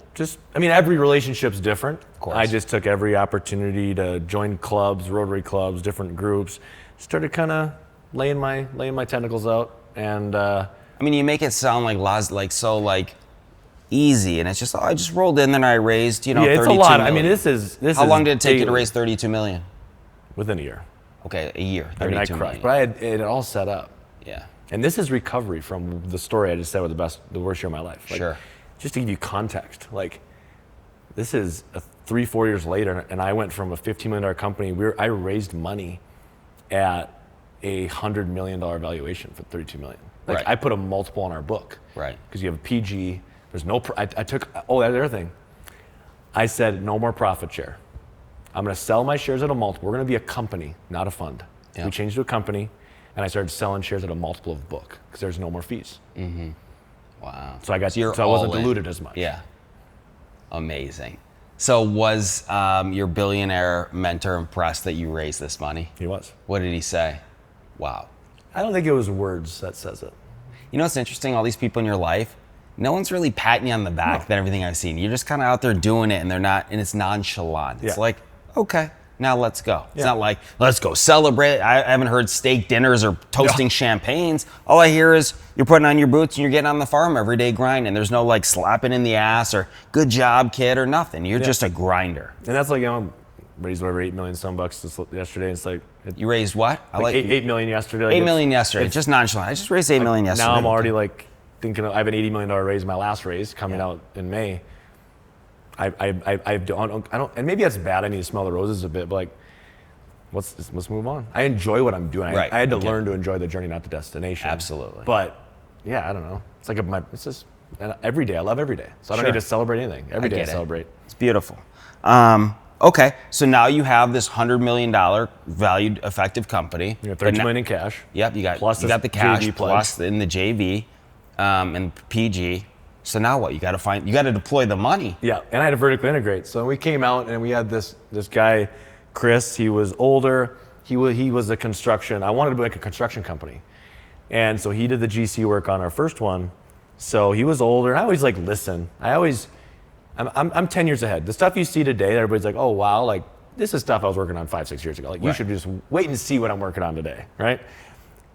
every relationship's different. Of course. I just took every opportunity to join clubs, Rotary clubs, different groups. Started kind of laying my tentacles out, and I mean, you make it sound like easy, and it's just I just rolled in, then I raised yeah, 32 it's a lot. million. I mean, this is How long did it take you to daily. raise 32 million? Within a year. Okay, a year. I mean, I 32 crushed, million. but I had it all set up. Yeah. And this is recovery from the story I just said was the worst year of my life. Like, Sure. Just to give you context, like this is 3-4 years later, and I went from a $15 million company. I raised money at a $100 million valuation for $32 million. Like Right. I put a multiple on our book. Right. Because you have a PG. There's no. I took. Oh, that's the other thing. I said no more profit share. I'm going to sell my shares at a multiple. We're going to be a company, not a fund. So Yeah. we changed to a company, and I started selling shares at a multiple of book because there's no more fees. Wow. So I got. you're So I wasn't all in. diluted as much. Yeah. Amazing. So was your billionaire mentor impressed that you raised this money? He was. What did he say? Wow. I don't think it was words that says it. You know what's interesting? All these people in your life, no one's really patting you on the back than everything I've seen. You're just kind of out there doing it, and and it's nonchalant. It's Yeah. like, okay, now let's go. It's Yeah. not like, let's go celebrate. I haven't heard steak dinners or toasting champagnes. All I hear is you're putting on your boots and you're getting on the farm every day grinding. There's no like slapping in the ass or good job, kid, or nothing. You're just a grinder. And that's like, raised over 8 million some bucks yesterday. It's like You raised what? I like 8 million yesterday. Like 8 million yesterday. Just nonchalant. I just raised 8 million yesterday. Now I'm already like thinking I have an $80 million raise, my last raise coming out in May. I don't, and maybe that's bad. I need to smell the roses a bit, but like, let's move on. I enjoy what I'm doing. Right. I had to Okay. learn to enjoy the journey, not the destination. Absolutely. But yeah, I don't know. It's like it's just and every day. I love every day, so I don't Sure. need to celebrate anything. Every day I get it. celebrate. It's beautiful. Okay, so now you have this $100 million valued effective company. You have But 32 million in cash. Yep, you got Plus you this got the cash JV pledge. plus in the JV and PG. So now what? You got to deploy the money. Yeah, and I had to vertically integrate. So we came out and we had this guy, Chris. He was older. He was a construction. I wanted to make a construction company, and so he did the GC work on our first one. So he was older. I always like listen. I'm 10 years ahead. The stuff you see today, everybody's like, oh wow, like this is stuff I was working on 5-6 years ago. Like you Right. should just wait and see what I'm working on today, right?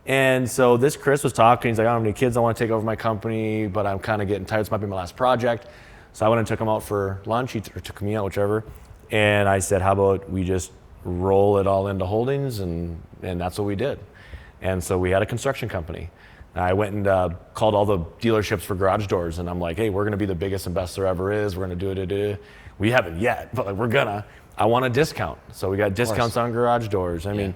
And so this Chris was talking. He's like, I don't have any kids. I want to take over my company, but I'm kind of getting tired. This might be my last project. So I went and took him out for lunch. Or took me out, whichever. And I said, how about we just roll it all into holdings? And that's what we did. And so we had a construction company. I went and called all the dealerships for garage doors. And I'm like, hey, we're going to be the biggest and best there ever is. We're going to do it. We haven't yet, but like, we're going to. I want a discount. So we got discounts on garage doors. I mean,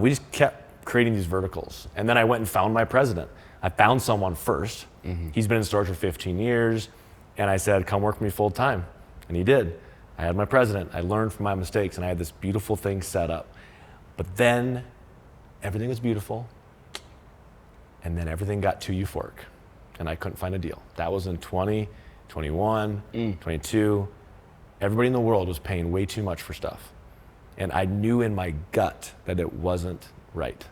we just kept creating these verticals. And then I went and found my president. I found someone first. He's been in storage for 15 years. And I said, come work for me full time. And he did. I had my president. I learned from my mistakes and I had this beautiful thing set up. But then everything was beautiful. And then everything got too euphoric. And I couldn't find a deal. That was in 20, 21, 22. everybody in the world was paying way too much for stuff. And I knew in my gut that it wasn't right.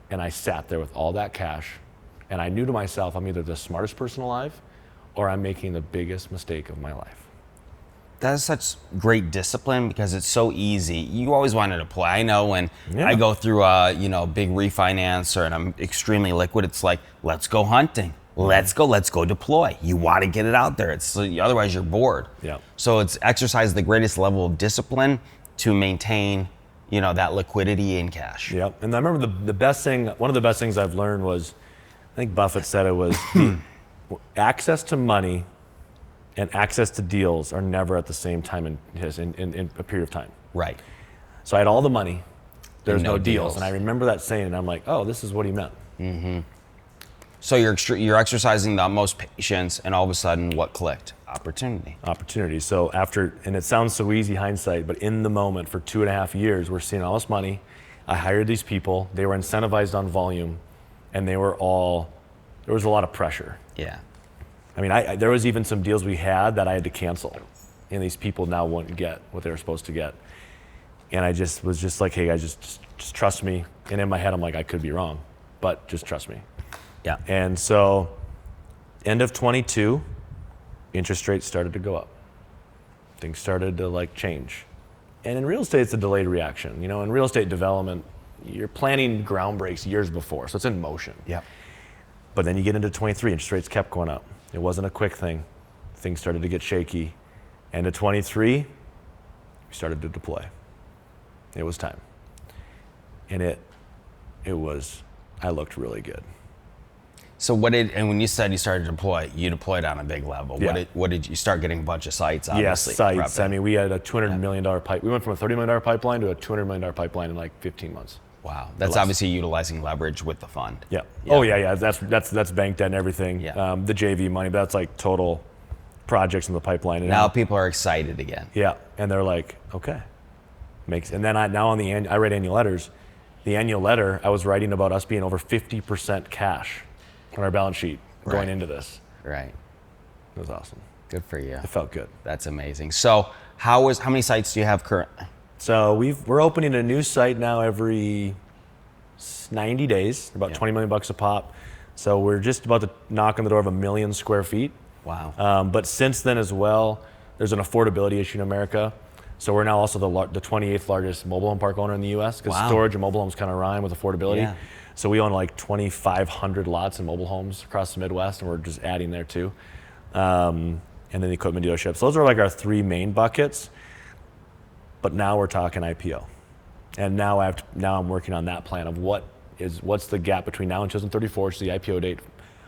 And I sat there with all that cash, and I knew to myself, I'm either the smartest person alive or I'm making the biggest mistake of my life. That is such great discipline because it's so easy. You always wanted to play. I know when I go through a big refinance and I'm extremely liquid, it's like, let's go hunting. Let's go deploy. You want to get it out there. It's otherwise you're bored. Yeah. So it's exercise the greatest level of discipline to maintain, that liquidity in cash. Yep. And I remember one of the best things I've learned was, I think Buffett said it was, access to money and access to deals are never at the same time in a period of time. Right. So I had all the money, there's no deals. deals. And I remember that saying, and I'm like, oh, this is what he meant. Mm-hmm. So you're exercising the utmost patience, and all of a sudden, what clicked? Opportunity. So and it sounds so easy hindsight, but in the moment for 2.5 years, we're seeing all this money. I hired these people. They were incentivized on volume, and there was a lot of pressure. Yeah. I mean, there was even some deals we had that I had to cancel, and these people now wouldn't get what they were supposed to get. And I was just like, hey guys, just trust me. And in my head, I'm like, I could be wrong, but just trust me. Yeah. And so, end of 22, interest rates started to go up. Things started to change. And in real estate, it's a delayed reaction. In real estate development, you're planning ground breaks years before, so it's in motion. Yeah. But then you get into 23, interest rates kept going up. It wasn't a quick thing. Things started to get shaky. End of 23, we started to deploy. It was time. And I looked really good. So and when you said you started to deploy, you deployed on a big level. Yeah. What did you start getting a bunch of sites, Yes, obviously? sites. Prepping. I mean, we had a $200 million pipe. We went from a $30 million pipeline to a $200 million pipeline in 15 months. Wow. That's obviously utilizing leverage with the fund. Yeah. Oh yeah. That's bank debt and everything. Yeah. The JV money, but that's total projects in the pipeline. And now people are excited again. Yeah. And they're like, okay. And then I write annual letters. The annual letter, I was writing about us being over 50% cash on our balance sheet going into this. Right. It was awesome. Good for you. It felt good. That's amazing. So how many sites do you have currently? So we're opening a new site now every 90 days, about $20 million a pop. So we're just about to knock on the door of 1 million square feet. Wow. But since then as well, there's an affordability issue in America. So we're now also the 28th largest mobile home park owner in the U.S. because storage and mobile homes kind of rhyme with affordability. Yeah. So we own 2,500 lots in mobile homes across the Midwest, and we're just adding there too. And then the equipment dealerships. So those are our 3 main buckets. But now we're talking IPO. And now I'm working on that plan of what's the gap between now and 2034, which is the IPO date.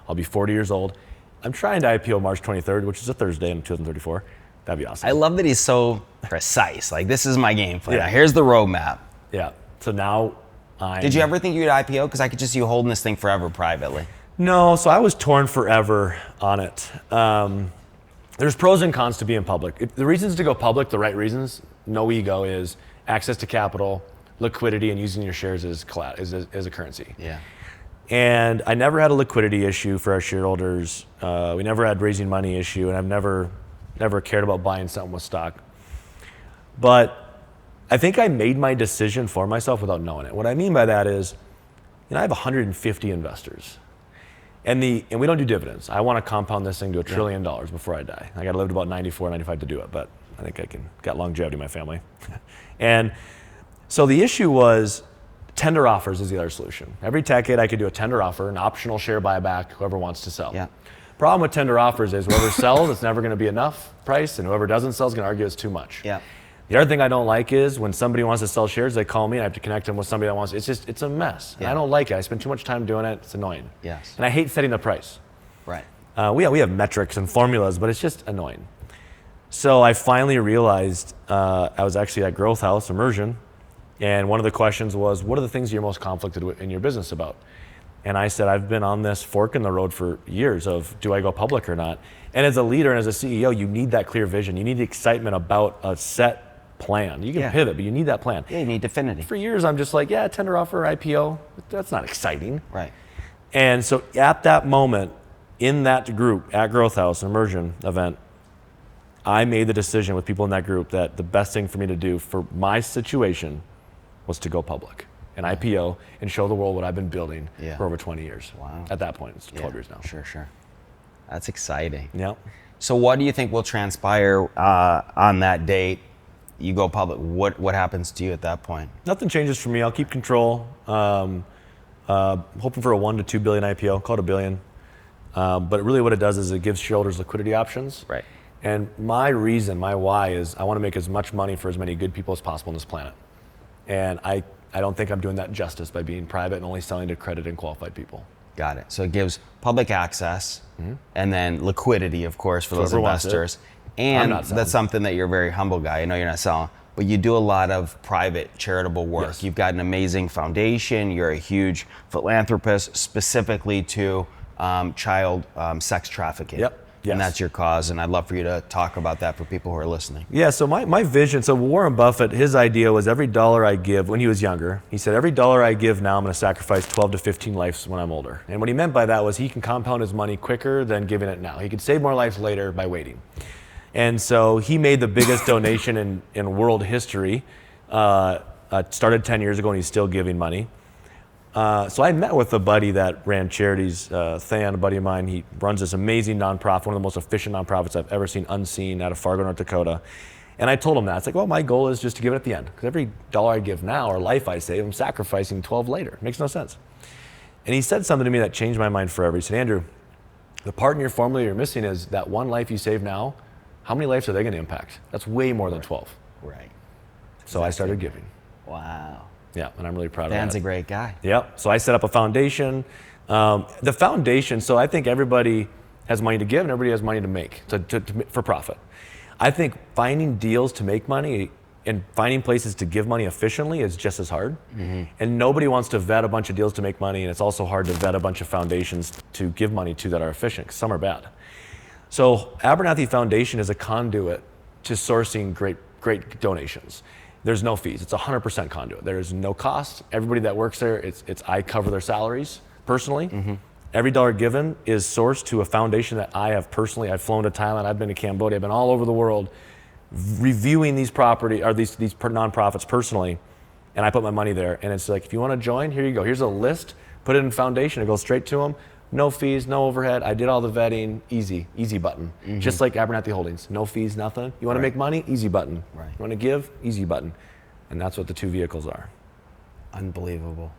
I'll be 40 years old. I'm trying to IPO March 23rd, which is a Thursday in 2034. That'd be awesome. I love that he's so precise. This is my game plan. Yeah. Here's the roadmap. Yeah. So now Did you ever think you'd IPO? Because I could just see you holding this thing forever privately. No, so I was torn forever on it. There's pros and cons to being public. The reasons to go public, the right reasons, no ego, is access to capital, liquidity, and using your shares as a currency. Yeah. And I never had a liquidity issue for our shareholders. We never had raising money issue, and I've never cared about buying something with stock. But I think I made my decision for myself without knowing it. What I mean by that is, I have 150 investors. And we don't do dividends. I want to compound this thing to $1 trillion before I die. I got to live to about 94, 95 to do it, but I think got longevity in my family. And so the issue was tender offers is the other solution. Every decade I could do a tender offer, an optional share buyback, whoever wants to sell. Yeah. Problem with tender offers is whoever sells, it's never going to be enough price, and whoever doesn't sell is going to argue it's too much. Yeah. The other thing I don't like is when somebody wants to sell shares, they call me and I have to connect them with somebody that wants. It's a mess. And I don't like it. I spend too much time doing it. It's annoying. Yes. And I hate setting the price. Right. We have metrics and formulas, but it's just annoying. So I finally realized I was actually at Growth House Immersion, and one of the questions was, what are the things you're most conflicted with in your business about? And I said, I've been on this fork in the road for years of, do I go public or not? And as a leader and as a CEO, you need that clear vision. You need the excitement about a set plan. You can pivot, but you need that plan. Yeah, you need definity. For years, I'm just like, tender offer, IPO. That's not exciting. Right. And so at that moment, in that group, at Growth House, Immersion event, I made the decision with people in that group that the best thing for me to do for my situation was to go public, an IPO, and show the world what I've been building for over 20 years. Wow. At that point, it's 12 years now. Sure. That's exciting. Yep. So what do you think will transpire on that date? You go public. What happens to you at that point? Nothing changes for me. I'll keep control. Hoping for a 1 to 2 billion IPO, call it a billion. But really what it does is it gives shareholders liquidity options. Right. And my why is I want to make as much money for as many good people as possible on this planet. And I don't think I'm doing that justice by being private and only selling to accredited and qualified people. Got it. So it gives public access and then liquidity, of course, for those investors. And that's something that you're a very humble guy. I know you're not selling, but you do a lot of private charitable work. Yes. You've got an amazing foundation. You're a huge philanthropist specifically to child sex trafficking. Yep. Yes. And that's your cause, and I'd love for you to talk about that for people who are listening. Yeah, so my vision, so Warren Buffett, his idea was every dollar I give, when he was younger, he said, every dollar I give now, I'm gonna sacrifice 12 to 15 lives when I'm older. And what he meant by that was he can compound his money quicker than giving it now. He could save more lives later by waiting. And so he made the biggest donation in world history, started 10 years ago and he's still giving money. So I met with a buddy that ran charities, Than, a buddy of mine. He runs this amazing nonprofit, one of the most efficient nonprofits I've ever seen unseen out of Fargo, North Dakota. And I told him that. It's like, well, my goal is just to give it at the end. Because every dollar I give now or life I save, I'm sacrificing 12 later. It makes no sense. And he said something to me that changed my mind forever. He said, Andrew, the part in your formula you're missing is that one life you save now, how many lives are they going to impact? That's way more than 12. Right. So I started giving. Wow. Yeah, and I'm really proud of that. Dan's a great guy. Yep. So I set up a foundation. The foundation, so I think everybody has money to give and everybody has money to make for profit. I think finding deals to make money and finding places to give money efficiently is just as hard. And nobody wants to vet a bunch of deals to make money, and it's also hard to vet a bunch of foundations to give money to that are efficient, 'cause some are bad. So Abernathey Foundation is a conduit to sourcing great donations. There's no fees. It's 100% conduit. There's no cost. Everybody that works there, I cover their salaries personally. Every dollar given is sourced to a foundation that I have personally. I've flown to Thailand. I've been to Cambodia. I've been all over the world reviewing these nonprofits personally, and I put my money there. And it's like, if you want to join, here you go. Here's a list. Put it in foundation. It goes straight to them. No fees, no overhead. I did all the vetting. Easy button. Just like Abernathey Holdings. No fees, nothing. You want to make money? Easy button. Right. You want to give? Easy button. And that's what the two vehicles are. Unbelievable.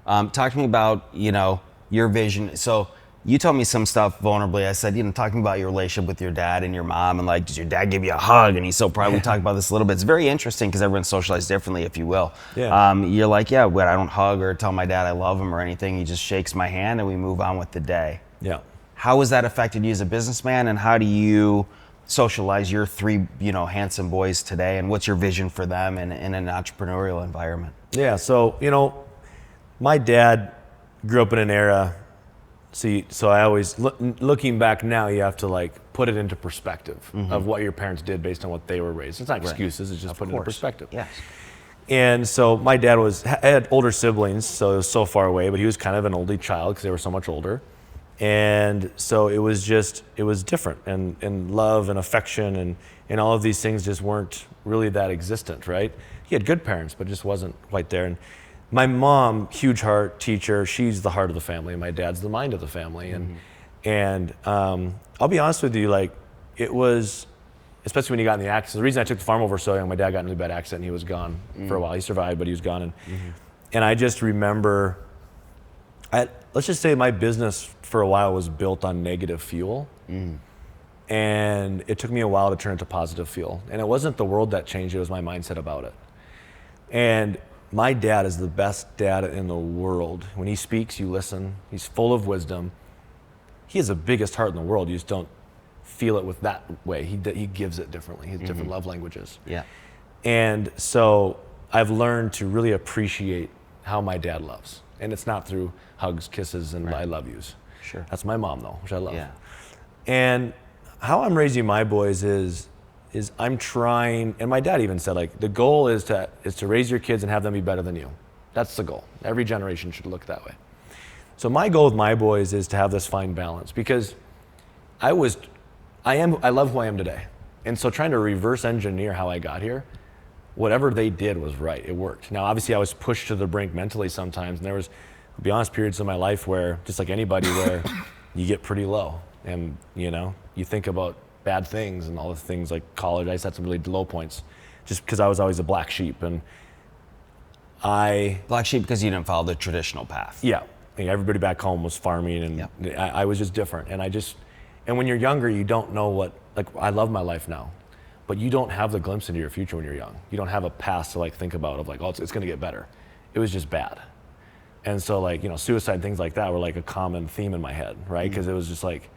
Talk to me about, your vision. So you told me some stuff vulnerably. I said, talking about your relationship with your dad and your mom, and like, does your dad give you a hug? And he's so proud. We talked about this a little bit. It's very interesting because everyone's socialized differently, if you will. Yeah. You're like, but I don't hug or tell my dad I love him or anything. He just shakes my hand and we move on with the day. Yeah. How has that affected you as a businessman, and how do you socialize your three, handsome boys today, and what's your vision for them in an entrepreneurial environment? Yeah, so, my dad grew up in an era, so I always, looking back now, you have to put it into perspective of what your parents did based on what they were raised. It's not excuses, it's just putting it into perspective. Yes. And so my dad had older siblings, so it was so far away, but he was kind of an oldie child because they were so much older. And so it was different, and love and affection and all of these things just weren't really that existent, right? He had good parents, but just wasn't quite there. And my mom, huge heart teacher, she's the heart of the family, and my dad's the mind of the family. And I'll be honest with you, it was, especially when he got in the accident. The reason I took the farm over so young, my dad got in a really bad accident and he was gone for a while. He survived, but he was gone. And I just remember, let's just say my business for a while was built on negative fuel. And it took me a while to turn it to positive fuel. And it wasn't the world that changed, it was my mindset about it. And my dad is the best dad in the world. When he speaks, you listen. He's full of wisdom. He has the biggest heart in the world. You just don't feel it with that way. He gives it differently. He has different love languages. Yeah. And so I've learned to really appreciate how my dad loves. And it's not through hugs, kisses, and I love yous. Sure. That's my mom, though, which I love. Yeah. And how I'm raising my boys is I'm trying, and my dad even said, the goal is to raise your kids and have them be better than you. That's the goal. Every generation should look that way. So my goal with my boys is to have this fine balance, because I was I love who I am today. And so trying to reverse engineer how I got here, whatever they did was right. It worked. Now, obviously I was pushed to the brink mentally sometimes. And there was, to be honest, periods in my life where, just like anybody, where you get pretty low and, you think about bad things and all the things like college. I just had some really low points just because I was always a black sheep. And Black sheep because you didn't follow the traditional path. Yeah. Everybody back home was farming and I was just different. And when you're younger, you don't know like I love my life now, but you don't have the glimpse into your future when you're young. You don't have a past to like think about of like, oh, it's going to get better. It was just bad. And so like, suicide, things like that were like a common theme in my head, right? Because it was just like,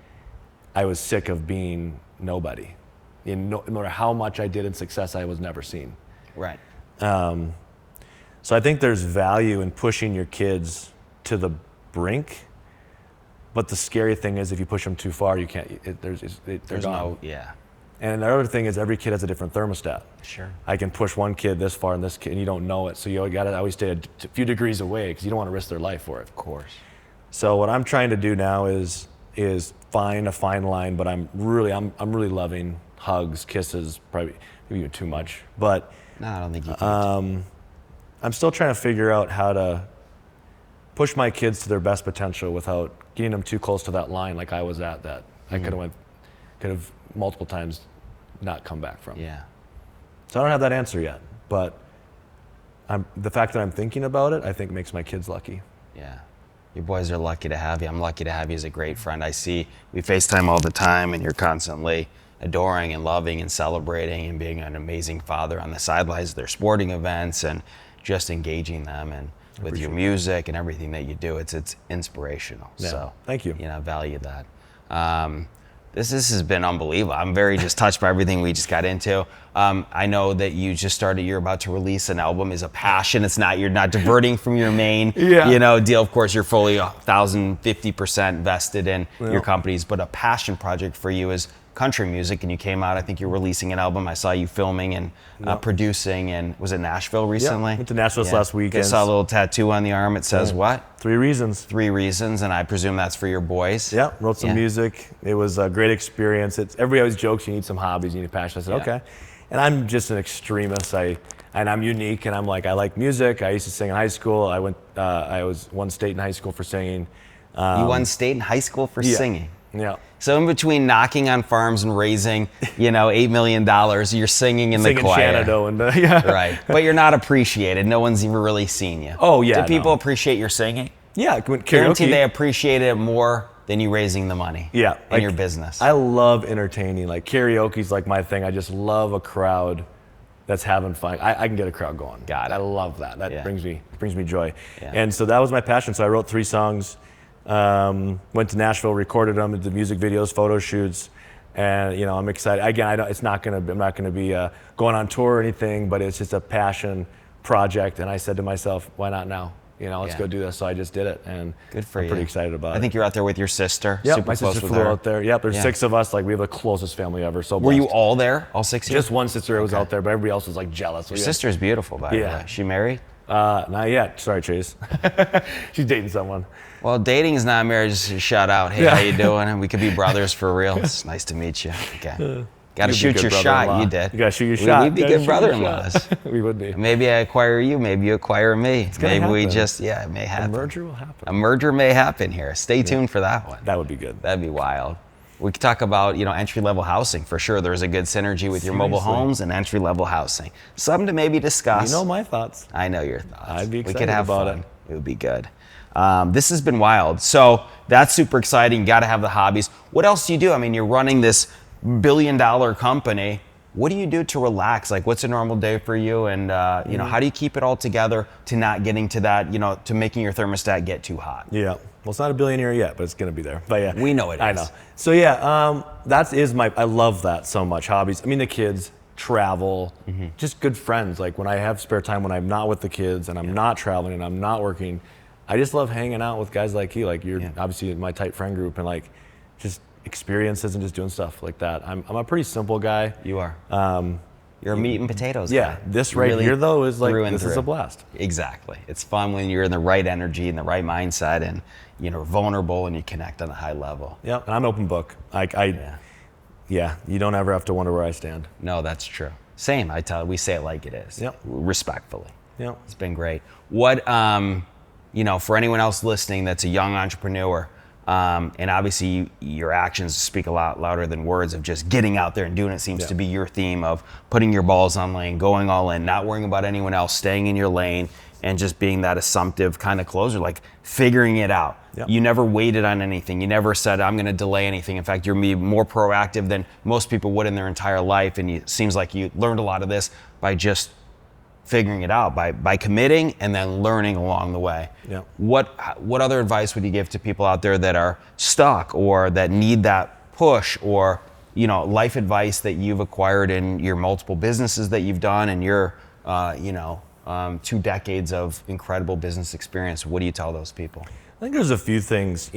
I was sick of being nobody. No matter how much I did in success, I was never seen. Right. So I think there's value in pushing your kids to the brink, but the scary thing is if you push them too far, you can't. They're gone. And the other thing is every kid has a different thermostat. Sure. I can push one kid this far and this kid, and you don't know it. So you got to always stay a few degrees away because you don't want to risk their life for it. Of course. So what I'm trying to do now is find a fine line, but I'm really loving hugs, kisses, probably maybe even too much, but no, I don't think you can. I'm still trying to figure out how to push my kids to their best potential without getting them too close to that line like I was at that I could have multiple times not come back from. Yeah. So I don't have that answer yet, but the fact that I'm thinking about it, I think makes my kids lucky. Yeah. Your boys are lucky to have you. I'm lucky to have you as a great friend. I see we FaceTime all the time and you're constantly adoring and loving and celebrating and being an amazing father on the sidelines of their sporting events and just engaging them and with your music and everything that you do. It's inspirational. Yeah. So thank you. I value that. This has been unbelievable. I'm very just touched by everything we just got into. I know that you just started, you're about to release an album is a passion. You're not diverting from your main, deal. Of course, you're fully 1,050% vested in your companies, but a passion project for you is country music, and you came out, I think you're releasing an album. I saw you filming and producing, and was it Nashville recently? Yeah, went to Nashville last weekend. I saw a little tattoo on the arm. It says what? 3 reasons. 3 reasons, and I presume that's for your boys. Yeah, wrote some music. It was a great experience. Everybody always jokes you need some hobbies, you need a passion. I said, okay. And I'm just an extremist. And I'm unique, and I'm like, I like music. I used to sing in high school. I was won state in high school for singing. You won state in high school for singing? Yeah. So in between knocking on farms and raising, $8 million, you're singing in the choir. Shanado and Right. But you're not appreciated. No one's even really seen you. Oh, yeah. Do people appreciate your singing? Yeah. Karaoke. Guarantee they appreciate it more than you raising the money. Yeah. In your business. I love entertaining. Like karaoke's like my thing. I just love a crowd that's having fun. I can get a crowd going. Got it. I love that. That brings me joy. Yeah. And so that was my passion. So I wrote 3 songs. Went to Nashville, recorded them, did music videos, photo shoots, and I'm excited. Again, I'm not gonna be going on tour or anything, but it's just a passion project. And I said to myself, why not now? Let's go do this. So I just did it, and good for I'm you. pretty excited about it. I think you're out there with your sister. Yeah, super my close sister with flew her. out there. Yep, there's 6 of us. Like we have the closest family ever. So were you blessed. all there? All 6 of you? Just one sister was out there, but everybody else was like jealous. Your sister is beautiful, by the way. She married? Not yet. Sorry, Chase. She's dating someone. Well, dating is not marriage. Just a shout out. Hey, how you doing? We could be brothers for real. It's nice to meet you. Okay. Got to shoot your shot. You did. You got to shoot your shot. We'd be good brother-in-laws. We would be. Maybe I acquire you. Maybe you acquire me. Maybe happen. we just, it may happen. A merger will happen. A merger may happen here. Stay tuned for that one. That would be good. That'd be wild. We could talk about, entry-level housing for sure. There's a good synergy with your mobile homes and entry-level housing. Something to maybe discuss. You know my thoughts. I know your thoughts. I'd be excited we could have about fun. it. It would be good. This has been wild. So that's super exciting. Got to have the hobbies. What else do you do? I mean, you're running this billion-dollar company. What do you do to relax? Like, what's a normal day for you? And, how do you keep it all together to not getting to that, to making your thermostat get too hot? Yeah. Well, it's not a billionaire yet, but it's going to be there. But yeah. We know it is. I know. So I love that so much. Hobbies. I mean, the kids, travel, just good friends. Like when I have spare time, when I'm not with the kids and I'm not traveling and I'm not working, I just love hanging out with guys like you. Like you're obviously in my tight friend group and like just experiences and just doing stuff like that. I'm a pretty simple guy. You are. You're a meat and potatoes guy. Yeah. This right here though is like, this is a blast. Exactly. It's fun when you're in the right energy and the right mindset and, vulnerable and you connect on a high level. Yeah. And I'm an open book. yeah, you don't ever have to wonder where I stand. No, that's true. Same. We say it like it is. Yep. Respectfully. Yep. It's been great. What, for anyone else listening that's a young entrepreneur, and obviously your actions speak a lot louder than words of just getting out there and doing it seems to be your theme of putting your balls on lane, going all in, not worrying about anyone else, staying in your lane, and just being that assumptive kind of closer, like figuring it out. Yep. You never waited on anything. You never said, I'm going to delay anything. In fact, you're more proactive than most people would in their entire life. And it seems like you learned a lot of this by just figuring it out, by committing and then learning along the way. Yep. What other advice would you give to people out there that are stuck or that need that push, or life advice that you've acquired in your multiple businesses that you've done and your 2 decades of incredible business experience? What do you tell those people? I think there's a few things.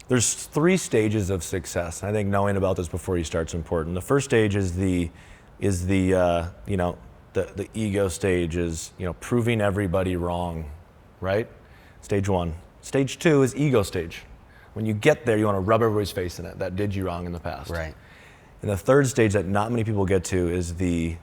There's 3 stages of success. I think knowing about this before you start is important. The first stage is the ego stage, is proving everybody wrong, right? Stage 1. Stage 2 is ego stage. When you get there, you want to rub everybody's face in it that did you wrong in the past. Right. And the third stage that not many people get to is the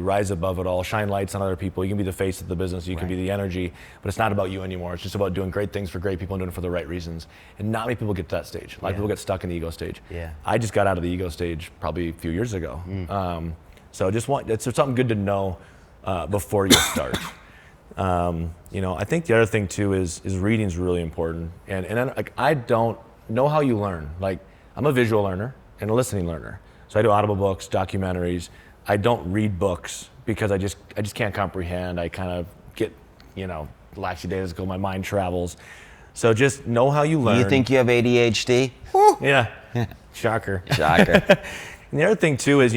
rise above it all, shine lights on other people. You can be the face of the business, you can be the energy, but it's not about you anymore. It's just about doing great things for great people and doing it for the right reasons. And not many people get to that stage. A lot of people get stuck in the ego stage. Yeah. I just got out of the ego stage probably a few years ago. So it's something good to know before you start. I think the other thing too is reading is really important. And then, I don't know how you learn. Like, I'm a visual learner and a listening learner. So I do audible books, documentaries. I don't read books because I just can't comprehend. I kind of get, lackadaisical, my mind travels. So just know how you learn. You think you have ADHD? Yeah. Shocker. Shocker. And the other thing too is,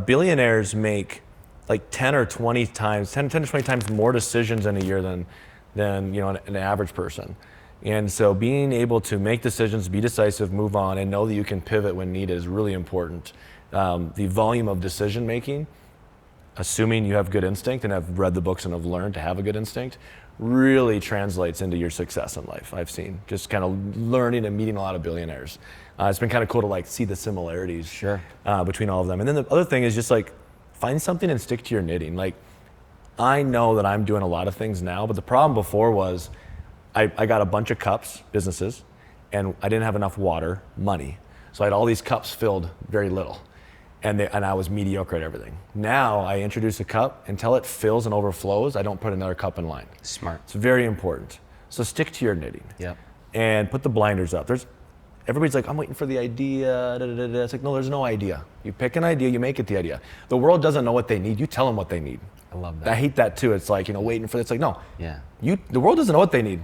billionaires make like 10 to 20 times more decisions in a year than an average person. And so being able to make decisions, be decisive, move on, and know that you can pivot when needed is really important. The volume of decision making, assuming you have good instinct and have read the books and have learned to have a good instinct, really translates into your success in life. I've seen just kind of learning and meeting a lot of billionaires. It's been kind of cool to see the similarities between all of them. And then the other thing is just find something and stick to your knitting. I know that I'm doing a lot of things now, but the problem before was I got a bunch of cups, businesses, and I didn't have enough water, money. So I had all these cups filled, very little. And I was mediocre at everything. Now I introduce a cup, until it fills and overflows, I don't put another cup in line. Smart. It's very important. So stick to your knitting. Yep. And put the blinders up. Everybody's like, I'm waiting for the idea. It's like, no, there's no idea. You pick an idea, you make it the idea. The world doesn't know what they need. You tell them what they need. I love that. I hate that too. It's like, waiting for this. It's like, no. Yeah. The world doesn't know what they need.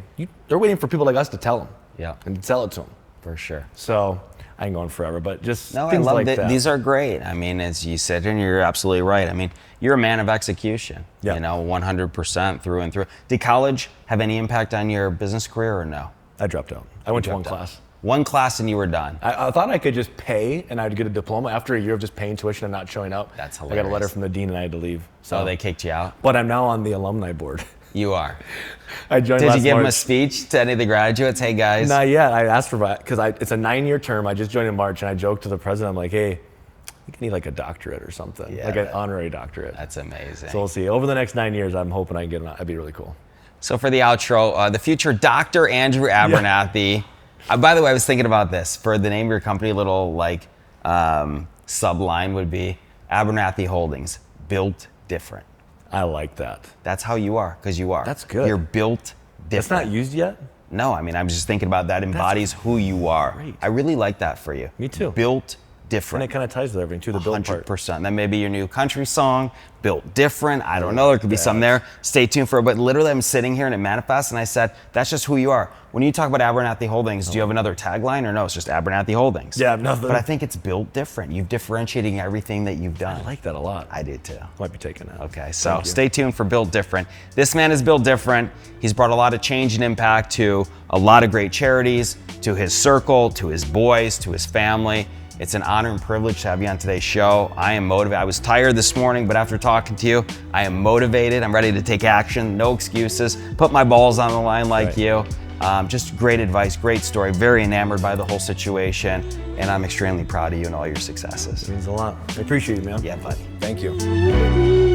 They're waiting for people like us to tell them. Yeah. And sell it to them. For sure. So I ain't going forever, but just no, things I love like that. that. These are great. I mean, as you said, and you're absolutely right. I mean, you're a man of execution. Yeah. 100% through and through. Did college have any impact on your business career or no? I dropped out. I went to one class. One class and you were done. I thought I could just pay and I'd get a diploma. After a year of just paying tuition and not showing up, that's hilarious. I got a letter from the dean and I had to leave. So they kicked you out? But I'm now on the alumni board. You are. I joined Did last you give March. them a speech to any of the graduates? Hey guys. Not yet. I asked for that because it's a 9-year term. I just joined in March and I joked to the president, I'm like, hey, you can need like a doctorate or something, like an honorary doctorate. That's amazing. So we'll see. Over the next 9 years, I'm hoping I can get that'd be really cool. So for the outro, the future Dr. Andrew Abernathey. Yeah. By the way, I was thinking about this. For the name of your company, a little subline would be Abernathey Holdings, built different. I like that. That's how you are, because you are. That's good. You're built different. That's not used yet? No, I mean, I'm just thinking about that embodies who you are. Great. I really like that for you. Me too. Built different. And it kind of ties with everything too, the built part. 100%. That may be your new country song, built different. I don't know, there could be some there. Stay tuned for it. But literally, I'm sitting here and it manifests, and I said, that's just who you are. When you talk about Abernathey Holdings, do you have another tagline or no? It's just Abernathey Holdings. Yeah, nothing. But I think it's built different. You've differentiating everything that you've done. I like that a lot. I do too. Might be taking that. Okay, so stay tuned for Built Different. This man is built different. He's brought a lot of change and impact to a lot of great charities, to his circle, to his boys, to his family. It's an honor and privilege to have you on today's show. I am motivated. I was tired this morning, but after talking to you, I am motivated. I'm ready to take action. No excuses. Put my balls on the line like you. Just great advice, great story, very enamored by the whole situation, and I'm extremely proud of you and all your successes. It means a lot. I appreciate you, man. Yeah, buddy. Thank you.